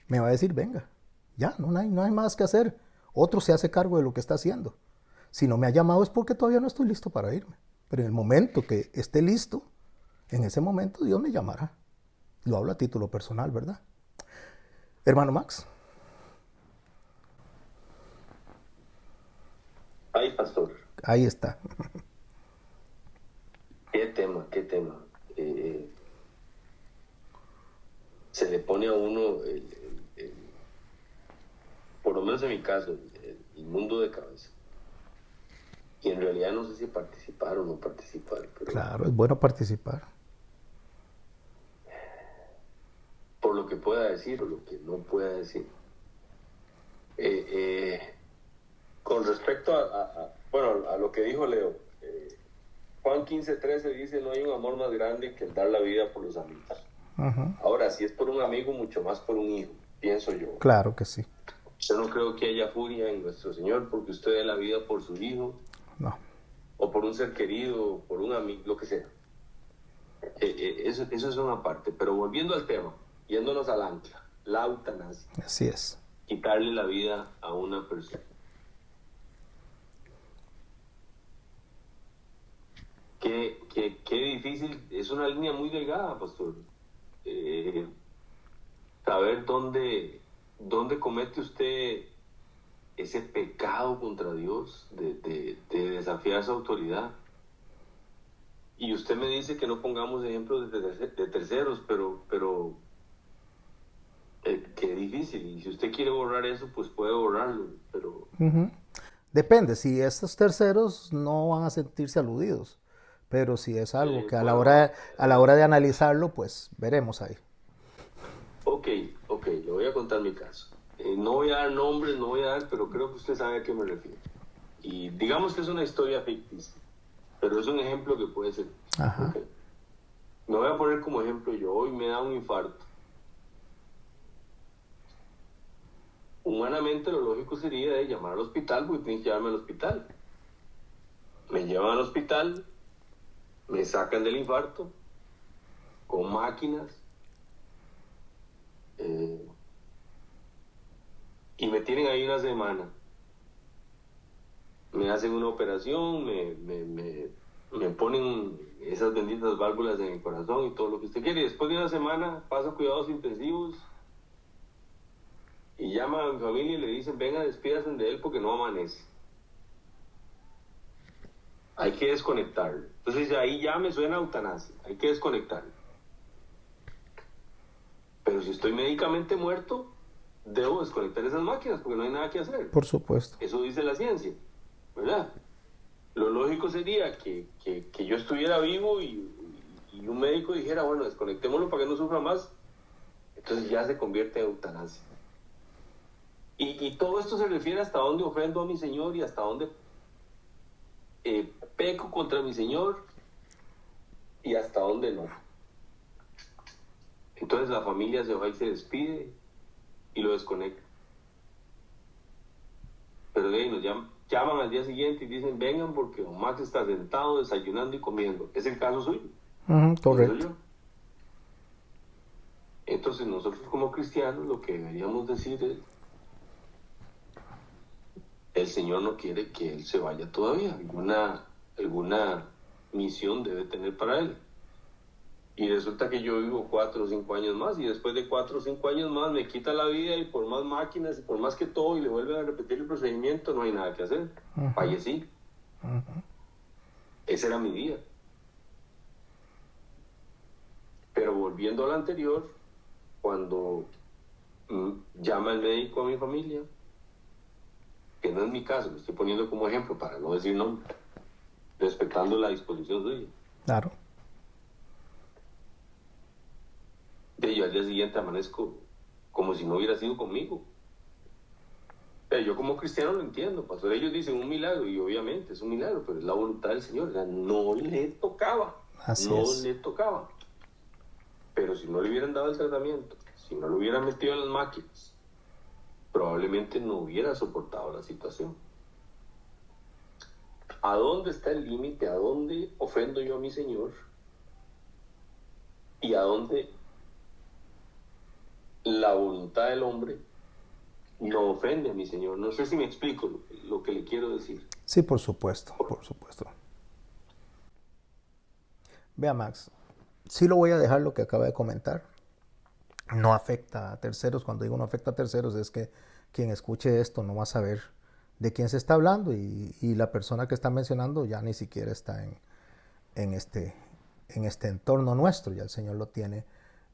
me va a decir, venga, ya, no hay más que hacer. Otro se hace cargo de lo que está haciendo. Si no me ha llamado es porque todavía no estoy listo para irme. Pero en el momento que esté listo, en ese momento Dios me llamará. Lo hablo a título personal, ¿verdad? Hermano Max. Ay, pastor. Ahí está. Qué tema. Se le pone a uno, por lo menos en mi caso, el mundo de cabeza. Y en realidad no sé si participar o no participar. Pero Claro, es bueno participar. por lo que pueda decir o lo que no pueda decir. Con respecto a lo que dijo Leo, Juan 15:13 dice, no hay un amor más grande que el dar la vida por los amigos. Uh-huh. Ahora, si es por un amigo, mucho más por un hijo, pienso yo. Claro que sí. Yo no creo que haya furia en nuestro Señor porque usted dé la vida por su hijo, No. o por un ser querido, o por un amigo, lo que sea. Eso es una parte. Pero volviendo al tema, yéndonos al ancla, la eutanasia. Así es. Quitarle la vida a una persona. Qué difícil, es una línea muy delgada, pastor. Saber dónde comete usted ese pecado contra Dios de desafiar esa autoridad. Y usted me dice que no pongamos ejemplos de terceros, pero qué difícil. Y si usted quiere borrar eso, pues puede borrarlo, pero... Uh-huh. Depende, si estos terceros no van a sentirse aludidos, pero si es algo que a la hora de analizarlo, pues veremos ahí. Ok, le voy a contar mi caso. No voy a dar nombres, pero creo que usted sabe a qué me refiero. Y digamos que es una historia ficticia, pero es un ejemplo que puede ser. Ajá. Okay. Me voy a poner como ejemplo yo. Hoy me da un infarto. Humanamente lo lógico sería de llamar al hospital, porque tienen que llevarme al hospital. Me llevan al hospital, me sacan del infarto, con máquinas, y me tienen ahí una semana. Me hacen una operación, me ponen esas benditas válvulas en el corazón y todo lo que usted quiere. Y después de una semana paso cuidados intensivos y llaman a mi familia y le dicen, venga, despídase de él porque no amanece. Hay que desconectarlo. Entonces ahí ya me suena a eutanasia, hay que desconectarlo. Pero si estoy médicamente muerto, debo desconectar esas máquinas porque no hay nada que hacer. Por supuesto. Eso dice la ciencia, ¿verdad? Lo lógico sería que yo estuviera vivo y un médico dijera, bueno, desconectémoslo para que no sufra más. Entonces ya se convierte en eutanasia. Y todo esto se refiere hasta dónde ofendo a mi Señor y hasta dónde peco contra mi Señor y hasta dónde no. Entonces la familia se va y se despide y lo desconecta. Pero de ahí nos llaman al día siguiente y dicen, vengan porque don Max está sentado, desayunando y comiendo. Es el caso suyo. Correcto. Entonces nosotros como cristianos lo que deberíamos decir es, el Señor no quiere que Él se vaya todavía. Alguna misión debe tener para Él. Y resulta que yo vivo 4 o 5 años más y después de 4 o 5 años más me quita la vida y por más máquinas y por más que todo y le vuelven a repetir el procedimiento, no hay nada que hacer. Fallecí. Ese era mi día. Pero volviendo a lo anterior, cuando llama el médico a mi familia, que no es mi caso, lo estoy poniendo como ejemplo para no decir nombre, respetando la disposición suya. Claro. De yo al día siguiente amanezco como si no hubiera sido conmigo. Yo como cristiano lo entiendo, pastor. Ellos dicen un milagro, y obviamente es un milagro, pero es la voluntad del Señor. O sea, no le tocaba. Le tocaba. Pero si no le hubieran dado el tratamiento, si no lo hubieran metido en las máquinas, probablemente no hubiera soportado la situación. ¿A dónde está el límite? ¿A dónde ofendo yo a mi Señor? ¿Y a dónde la voluntad del hombre no ofende a mi Señor? No sé si me explico lo que le quiero decir. Sí, por supuesto, por supuesto. Vea, Max, sí lo voy a dejar lo que acaba de comentar. No afecta a terceros. Cuando digo no afecta a terceros es que quien escuche esto no va a saber de quién se está hablando y la persona que está mencionando ya ni siquiera está en este entorno nuestro. Ya el Señor lo tiene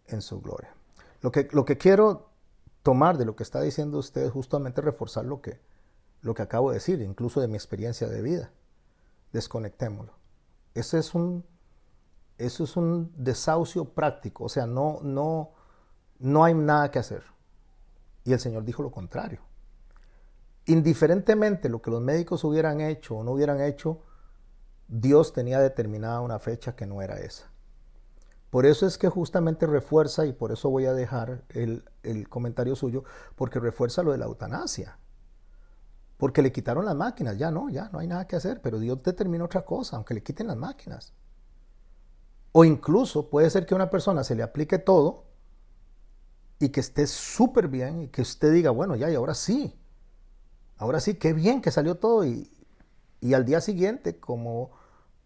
en su gloria. Lo que quiero tomar de lo que está diciendo usted es justamente reforzar lo que acabo de decir, incluso de mi experiencia de vida. Desconectémoslo. Eso es un desahucio práctico, o sea, no hay nada que hacer. Y el Señor dijo lo contrario. Indiferentemente lo que los médicos hubieran hecho o no hubieran hecho, Dios tenía determinada una fecha que no era esa. Por eso es que justamente refuerza, y por eso voy a dejar el comentario suyo, porque refuerza lo de la eutanasia. Porque le quitaron las máquinas, ya no hay nada que hacer, pero Dios determina otra cosa, aunque le quiten las máquinas. O incluso puede ser que a una persona se le aplique todo y que esté súper bien y que usted diga, bueno, ya, y ahora sí, qué bien que salió todo y al día siguiente, como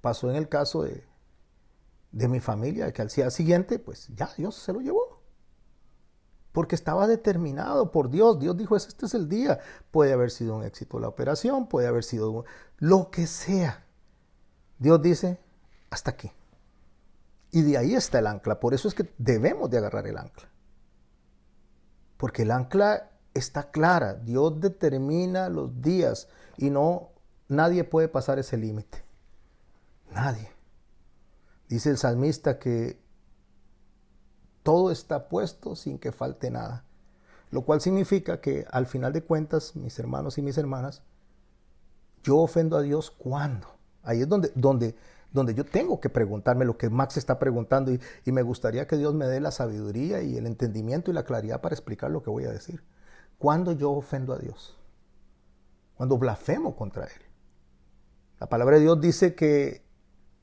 pasó en el caso de mi familia, que al día siguiente, pues ya Dios se lo llevó. Porque estaba determinado por Dios. Dios dijo, este es el día. Puede haber sido un éxito la operación, puede haber sido lo que sea. Dios dice, hasta aquí. Y de ahí está el ancla. Por eso es que debemos de agarrar el ancla. Porque el ancla está clara. Dios determina los días y nadie puede pasar ese límite. Nadie. Dice el salmista que todo está puesto sin que falte nada. Lo cual significa que al final de cuentas, mis hermanos y mis hermanas, yo ofendo a Dios ¿cuándo? Ahí es donde yo tengo que preguntarme lo que Max está preguntando y me gustaría que Dios me dé la sabiduría y el entendimiento y la claridad para explicar lo que voy a decir. ¿Cuándo yo ofendo a Dios? Cuando blasfemo contra Él. La palabra de Dios dice que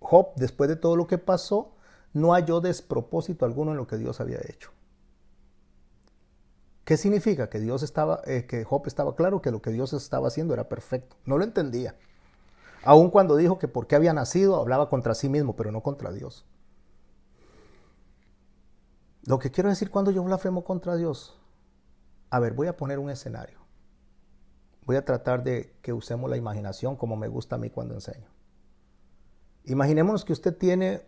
Job, después de todo lo que pasó, no halló despropósito alguno en lo que Dios había hecho. ¿Qué significa? Que que Job estaba claro que lo que Dios estaba haciendo era perfecto. No lo entendía. Aun cuando dijo que por qué había nacido, hablaba contra sí mismo, pero no contra Dios. Lo que quiero decir cuando yo blasfemo contra Dios, a ver, voy a poner un escenario. Voy a tratar de que usemos la imaginación como me gusta a mí cuando enseño. Imaginémonos que usted tiene,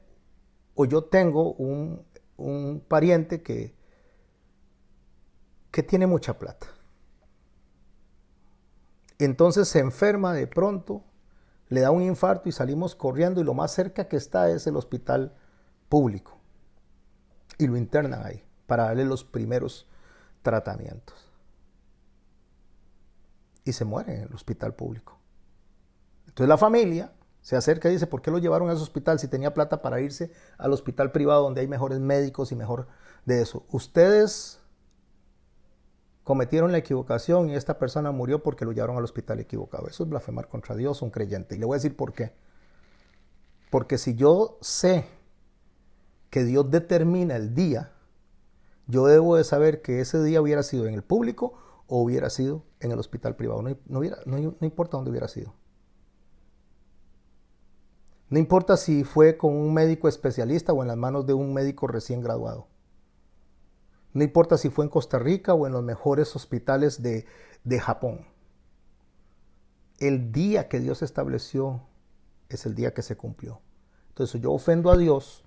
o yo tengo un pariente que tiene mucha plata. Entonces se enferma de pronto, le da un infarto y salimos corriendo y lo más cerca que está es el hospital público. Y lo internan ahí para darle los primeros tratamientos. Y se muere en el hospital público. Entonces la familia se acerca y dice, ¿por qué lo llevaron a ese hospital si tenía plata para irse al hospital privado donde hay mejores médicos y mejor de eso? Ustedes cometieron la equivocación y esta persona murió porque lo llevaron al hospital equivocado. Eso es blasfemar contra Dios, un creyente. Y le voy a decir por qué. Porque si yo sé que Dios determina el día, yo debo de saber que ese día hubiera sido en el público o hubiera sido en el hospital privado. No importa dónde hubiera sido. No importa si fue con un médico especialista o en las manos de un médico recién graduado. No importa si fue en Costa Rica o en los mejores hospitales de Japón. El día que Dios estableció es el día que se cumplió. Entonces yo ofendo a Dios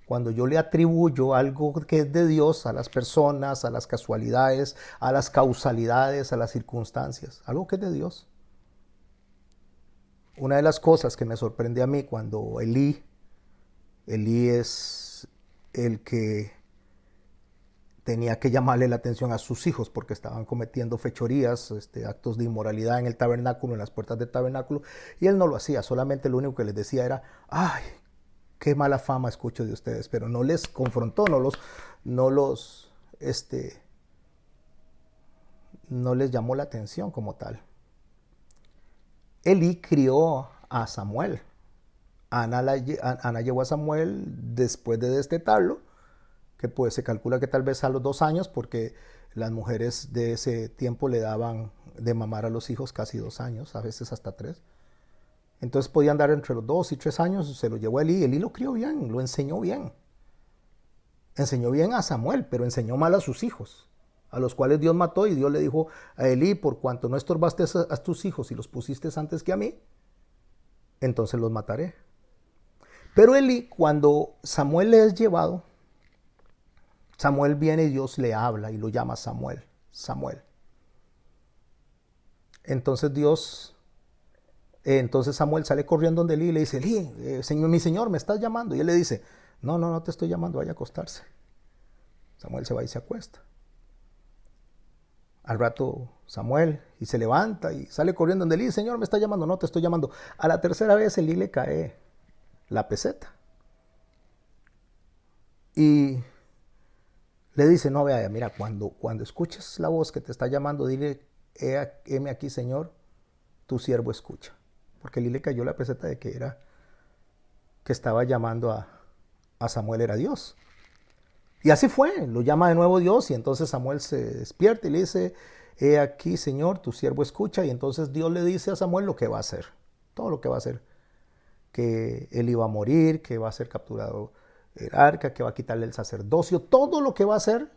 cuando yo le atribuyo algo que es de Dios a las personas, a las casualidades, a las causalidades, a las circunstancias. Algo que es de Dios. Una de las cosas que me sorprende a mí cuando Elí es el que tenía que llamarle la atención a sus hijos porque estaban cometiendo fechorías, actos de inmoralidad en el tabernáculo, en las puertas del tabernáculo, y él no lo hacía, solamente lo único que les decía era, ¡ay, qué mala fama escucho de ustedes! Pero no les confrontó, no les llamó la atención como tal. Elí crió a Samuel. Ana llevó a Samuel después de destetarlo, que pues se calcula que tal vez a los 2 años, porque las mujeres de ese tiempo le daban de mamar a los hijos casi 2 años, a veces hasta 3. Entonces podían dar entre los 2 y 3 años, se lo llevó a Elí. Elí lo crió bien, lo enseñó bien. Enseñó bien a Samuel, pero enseñó mal a sus hijos, a los cuales Dios mató, y Dios le dijo a Elí, por cuanto no estorbaste a tus hijos y los pusiste antes que a mí, entonces los mataré. Pero Elí, cuando Samuel le es llevado, Samuel viene y Dios le habla y lo llama Samuel. Entonces Samuel sale corriendo donde Elí y le dice, Elí, mi señor, me estás llamando. Y él le dice, no te estoy llamando, vaya a acostarse. Samuel se va y se acuesta. Al rato Samuel y se levanta y sale corriendo donde Elí, Señor, me está llamando, no te estoy llamando. A la tercera vez Elí le cae la peseta. Y le dice, no, vea, mira, cuando escuches la voz que te está llamando, dile, heme aquí, Señor, tu siervo escucha. Porque Elí le cayó la peseta de que estaba llamando a Samuel, era Dios. Y así fue, lo llama de nuevo Dios y entonces Samuel se despierta y le dice, he aquí, Señor, tu siervo escucha. Y entonces Dios le dice a Samuel lo que va a hacer, todo lo que va a hacer, que él iba a morir, que va a ser capturado el arca, que va a quitarle el sacerdocio, todo lo que va a hacer,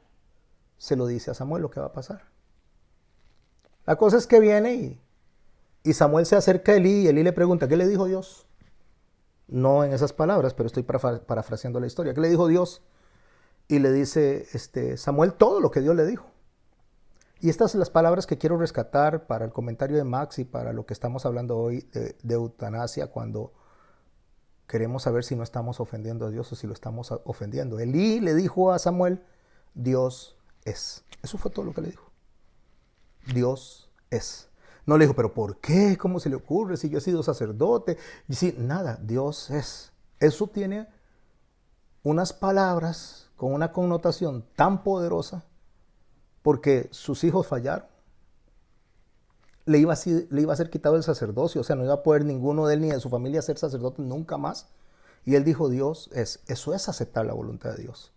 se lo dice a Samuel lo que va a pasar. La cosa es que viene y Samuel se acerca a Elí y Elí le pregunta, ¿qué le dijo Dios? No en esas palabras, pero estoy parafraseando la historia. ¿Qué le dijo Dios? Y le dice Samuel todo lo que Dios le dijo. Y estas son las palabras que quiero rescatar para el comentario de Max y para lo que estamos hablando hoy de eutanasia, cuando queremos saber si no estamos ofendiendo a Dios o si lo estamos ofendiendo. Elí le dijo a Samuel, Dios es. Eso fue todo lo que le dijo. Dios es. No le dijo, pero ¿por qué? ¿Cómo se le ocurre? Si yo he sido sacerdote. Y si, nada, Dios es. Eso tiene unas palabras con una connotación tan poderosa porque sus hijos fallaron. Le iba a ser quitado el sacerdocio, o sea, no iba a poder ninguno de él ni de su familia ser sacerdote nunca más. Y él dijo, Dios es. Eso es aceptar la voluntad de Dios.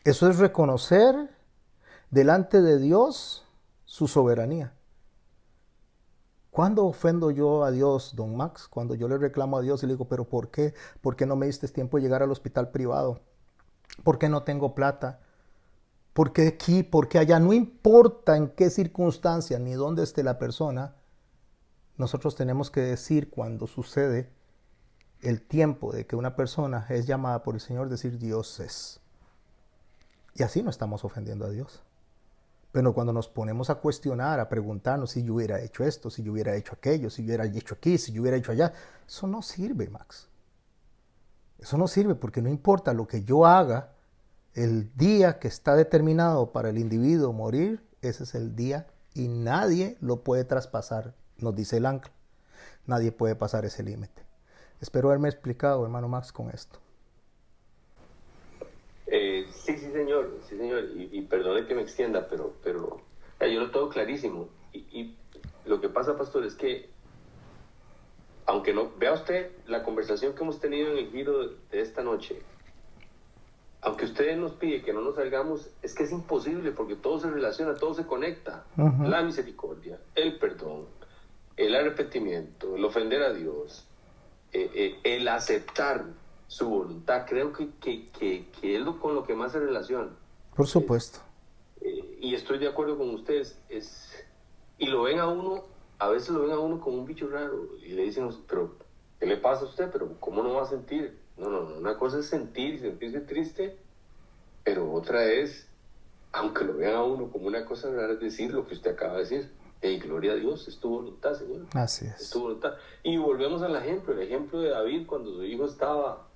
Eso es reconocer delante de Dios su soberanía. ¿Cuándo ofendo yo a Dios, don Max? Cuando yo le reclamo a Dios y le digo, ¿pero por qué? ¿Por qué no me diste tiempo de llegar al hospital privado? ¿Por qué no tengo plata? ¿Por qué aquí? ¿Por qué allá? No importa en qué circunstancia ni dónde esté la persona, nosotros tenemos que decir cuando sucede el tiempo de que una persona es llamada por el Señor, decir Dios es. Y así no estamos ofendiendo a Dios. Pero cuando nos ponemos a cuestionar, a preguntarnos si yo hubiera hecho esto, si yo hubiera hecho aquello, si yo hubiera hecho aquí, si yo hubiera hecho allá, eso no sirve, Max. Eso no sirve porque no importa lo que yo haga, el día que está determinado para el individuo morir, ese es el día y nadie lo puede traspasar, nos dice el ancla. Nadie puede pasar ese límite. Espero haberme explicado, hermano Max, con esto. Sí, señor. Y perdone que me extienda, pero yo lo tengo clarísimo. Y lo que pasa, pastor, es que, aunque no, vea usted la conversación que hemos tenido en el giro de esta noche, aunque usted nos pide que no nos salgamos, es que es imposible, porque todo se relaciona, todo se conecta. Uh-huh. La misericordia, el perdón, el arrepentimiento, el ofender a Dios, el aceptar su voluntad, creo que es con lo que más se relaciona. Por supuesto. Y estoy de acuerdo con ustedes. Y lo ven a uno, a veces lo ven a uno como un bicho raro, y le dicen, pero ¿qué le pasa a usted? ¿Pero cómo no va a sentir? No, una cosa es sentir y sentirse triste, pero otra es, aunque lo vean a uno como una cosa rara, es decir lo que usted acaba de decir. Gloria a Dios, es tu voluntad, Señor. Así es. Es tu voluntad. Y volvemos al ejemplo, el ejemplo de David cuando su hijo estaba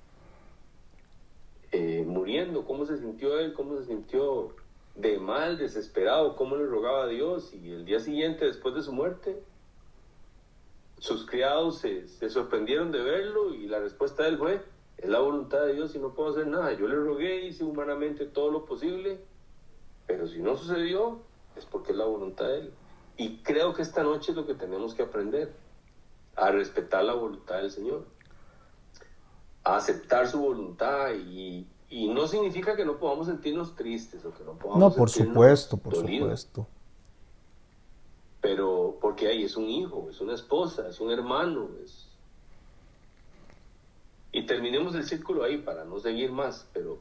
muriendo, cómo se sintió él, cómo se sintió de mal, desesperado, cómo le rogaba a Dios, y el día siguiente, después de su muerte, sus criados se sorprendieron de verlo, y la respuesta de él fue, es la voluntad de Dios y no puedo hacer nada. Yo le rogué, hice humanamente todo lo posible, pero si no sucedió, es porque es la voluntad de él. Y creo que esta noche es lo que tenemos que aprender, a respetar la voluntad del Señor, a aceptar su voluntad, y no significa que no podamos sentirnos tristes o que no podamos no, por sentirnos supuesto. Pero porque ahí es un hijo, es una esposa, es un hermano, y terminemos el círculo ahí para no seguir más, pero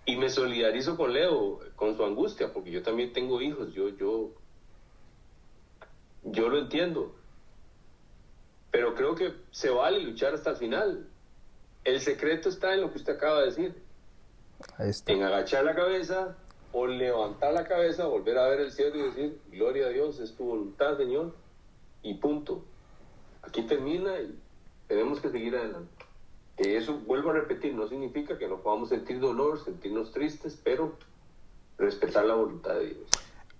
y me solidarizo con Leo, con su angustia, porque yo también tengo hijos, yo lo entiendo, pero creo que se vale luchar hasta el final. El secreto está en lo que usted acaba de decir. Ahí está. En agachar la cabeza o levantar la cabeza, volver a ver el cielo y decir, gloria a Dios, es tu voluntad, Señor, y punto. Aquí termina y tenemos que seguir adelante. Eso, vuelvo a repetir, no significa que no podamos sentir dolor, sentirnos tristes, pero respetar la voluntad de Dios.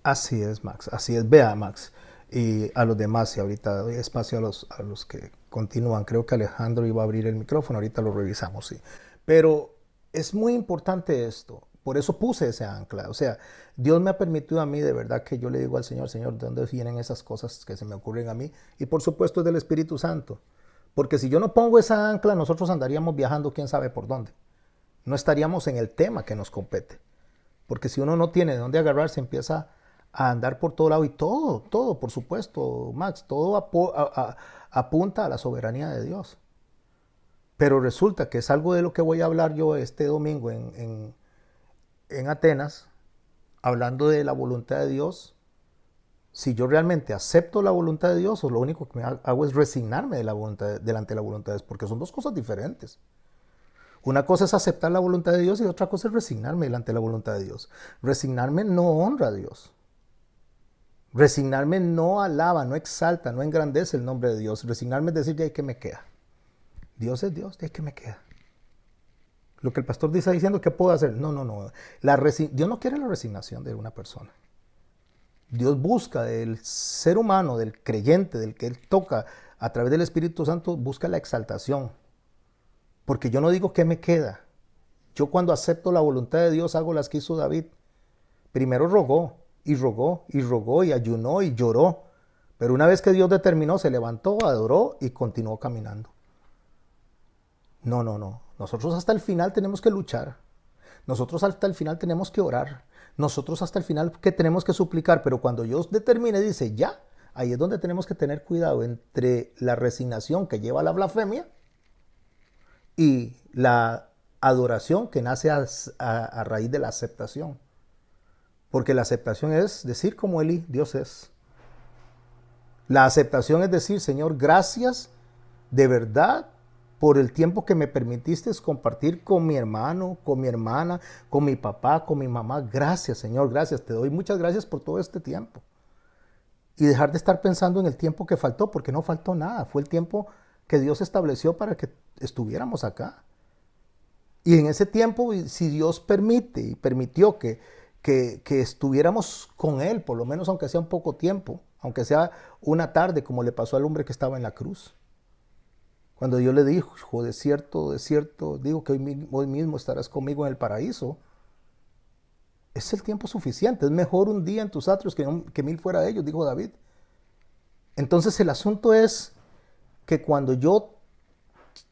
Así es, Max, así es. Vea, Max, y a los demás, y ahorita doy espacio a los que continúan. Creo que Alejandro iba a abrir el micrófono, ahorita lo revisamos, sí. Pero es muy importante esto, por eso puse ese ancla. O sea, Dios me ha permitido a mí, de verdad, que yo le digo al Señor, Señor, ¿de dónde vienen esas cosas que se me ocurren a mí? Y por supuesto es del Espíritu Santo. Porque si yo no pongo esa ancla, nosotros andaríamos viajando quién sabe por dónde. No estaríamos en el tema que nos compete. Porque si uno no tiene de dónde agarrarse, empieza a andar por todo lado. Y todo, por supuesto, Max, todo apunta a la soberanía de Dios. Pero resulta que es algo de lo que voy a hablar yo este domingo en Atenas, hablando de la voluntad de Dios. Si yo realmente acepto la voluntad de Dios, o lo único que hago es resignarme delante de la voluntad de Dios, porque son dos cosas diferentes. Una cosa es aceptar la voluntad de Dios y otra cosa es resignarme delante de la voluntad de Dios. Resignarme no honra a Dios. Resignarme no alaba, no exalta, no engrandece el nombre de Dios. Resignarme es decir, de ahí que me queda. Dios es Dios, de ahí que me queda. Lo que el pastor está diciendo, ¿qué puedo hacer? No. Dios no quiere la resignación de una persona. Dios busca del ser humano, del creyente, del que Él toca a través del Espíritu Santo, busca la exaltación. Porque yo no digo qué me queda. Yo cuando acepto la voluntad de Dios hago las que hizo David. Primero rogó y ayunó y lloró. Pero una vez que Dios determinó, se levantó, adoró y continuó caminando. No. Nosotros hasta el final tenemos que luchar. Nosotros hasta el final tenemos que orar. Nosotros hasta el final que tenemos que suplicar, pero cuando Dios determine, dice ya, ahí es donde tenemos que tener cuidado entre la resignación que lleva a la blasfemia y la adoración que nace a raíz de la aceptación. Porque la aceptación es decir como Elí, Dios es. La aceptación es decir, Señor, gracias de verdad, por el tiempo que me permitiste compartir con mi hermano, con mi hermana, con mi papá, con mi mamá. Gracias, Señor, gracias. Te doy muchas gracias por todo este tiempo. Y dejar de estar pensando en el tiempo que faltó, porque no faltó nada. Fue el tiempo que Dios estableció para que estuviéramos acá. Y en ese tiempo, si Dios permite y permitió que estuviéramos con Él, por lo menos aunque sea un poco tiempo, aunque sea una tarde, como le pasó al hombre que estaba en la cruz. Cuando Dios le dijo, de cierto, digo que hoy mismo estarás conmigo en el paraíso, es el tiempo suficiente. Es mejor un día en tus atrios que 1000 fuera de ellos, dijo David. Entonces el asunto es que cuando yo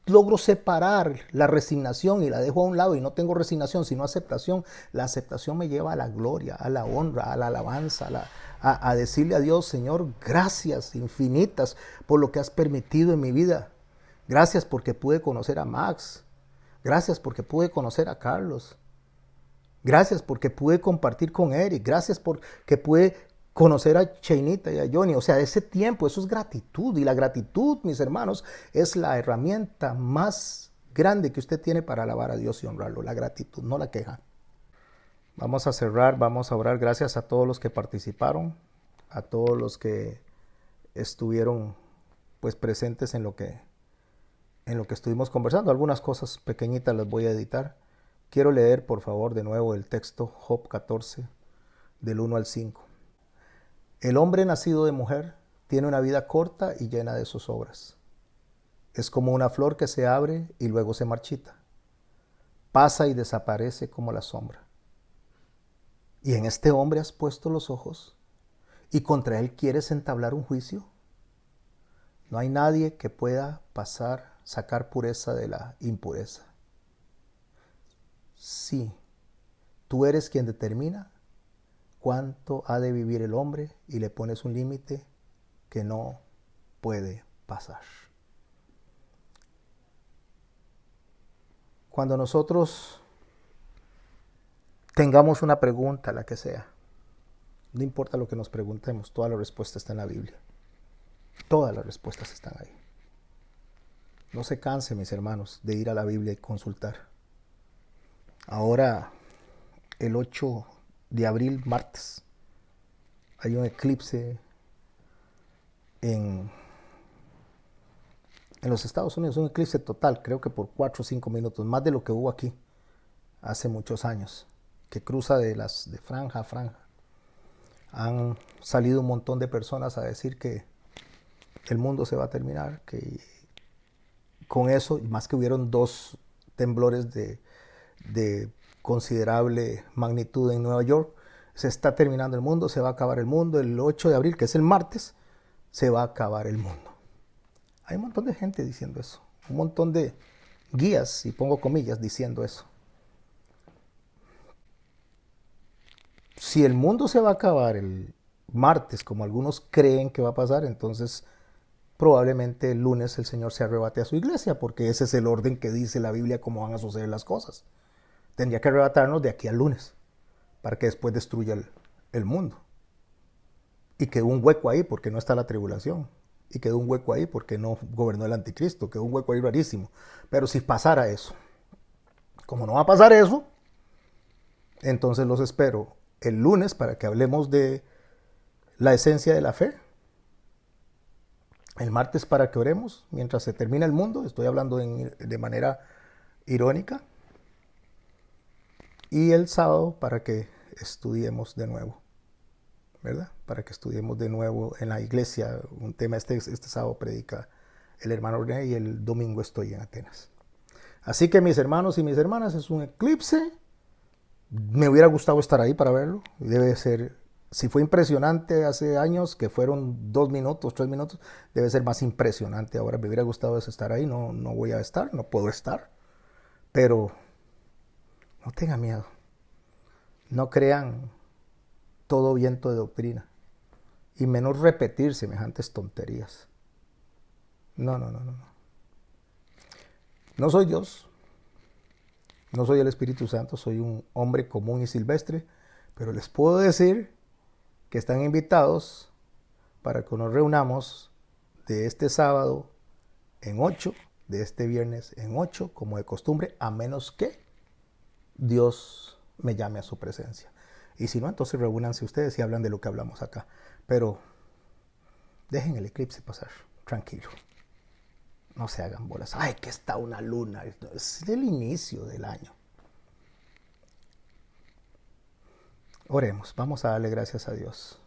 logro separar la resignación y la dejo a un lado y no tengo resignación sino aceptación, la aceptación me lleva a la gloria, a la honra, a la alabanza, a decirle a Dios, Señor, gracias infinitas por lo que has permitido en mi vida. Gracias porque pude conocer a Max. Gracias porque pude conocer a Carlos. Gracias porque pude compartir con Eric. Gracias porque pude conocer a Chainita y a Johnny. O sea, ese tiempo, eso es gratitud. Y la gratitud, mis hermanos, es la herramienta más grande que usted tiene para alabar a Dios y honrarlo. La gratitud, no la queja. Vamos a cerrar, vamos a orar. Gracias a todos los que participaron, a todos los que estuvieron pues presentes en lo que estuvimos conversando. Algunas cosas pequeñitas las voy a editar. Quiero leer, por favor, de nuevo el texto Job 14, del 1 al 5. El hombre nacido de mujer tiene una vida corta y llena de zozobras. Es como una flor que se abre y luego se marchita. Pasa y desaparece como la sombra. ¿Y en este hombre has puesto los ojos? ¿Y contra él quieres entablar un juicio? No hay nadie que pueda sacar pureza de la impureza. Sí, tú eres quien determina cuánto ha de vivir el hombre y le pones un límite que no puede pasar. Cuando nosotros tengamos una pregunta, la que sea, no importa lo que nos preguntemos, toda la respuesta está en la Biblia. Todas las respuestas están ahí. No se canse, mis hermanos, de ir a la Biblia y consultar. Ahora, el 8 de abril, martes, hay un eclipse en los Estados Unidos, un eclipse total, creo que por 4 o 5 minutos, más de lo que hubo aquí hace muchos años, que cruza de franja a franja. Han salido un montón de personas a decir que el mundo se va a terminar, que con eso, más que hubieron 2 temblores de considerable magnitud en Nueva York, se está terminando el mundo, se va a acabar el mundo. El 8 de abril, que es el martes, se va a acabar el mundo. Hay un montón de gente diciendo eso, un montón de guías, y pongo comillas, diciendo eso. Si el mundo se va a acabar el martes, como algunos creen que va a pasar, entonces probablemente el lunes el Señor se arrebate a su iglesia, porque ese es el orden que dice la Biblia cómo van a suceder las cosas. Tendría que arrebatarnos de aquí al lunes, para que después destruya el mundo. Y quedó un hueco ahí porque no está la tribulación. Y quedó un hueco ahí porque no gobernó el anticristo. Quedó un hueco ahí rarísimo. Pero si pasara eso, como no va a pasar eso, entonces los espero el lunes para que hablemos de la esencia de la fe. El martes para que oremos mientras se termina el mundo. Estoy hablando de manera irónica. Y el sábado para que estudiemos de nuevo, ¿verdad? Para que estudiemos de nuevo en la iglesia un tema. Este sábado predica el hermano René y el domingo estoy en Atenas. Así que mis hermanos y mis hermanas, es un eclipse. Me hubiera gustado estar ahí para verlo. Debe ser, si fue impresionante hace años, que fueron 2 minutos, 3 minutos, debe ser más impresionante. Ahora me hubiera gustado estar ahí, no voy a estar, no puedo estar. Pero no tengan miedo. No crean todo viento de doctrina. Y menos repetir semejantes tonterías. No. No soy Dios. No soy el Espíritu Santo. Soy un hombre común y silvestre. Pero les puedo decir que están invitados para que nos reunamos de este sábado en 8, de este viernes en 8, como de costumbre, a menos que Dios me llame a su presencia. Y si no, entonces reúnanse ustedes y hablan de lo que hablamos acá. Pero dejen el eclipse pasar, tranquilo. No se hagan bolas. Ay, que está una luna. Es el inicio del año. Oremos, vamos a darle gracias a Dios.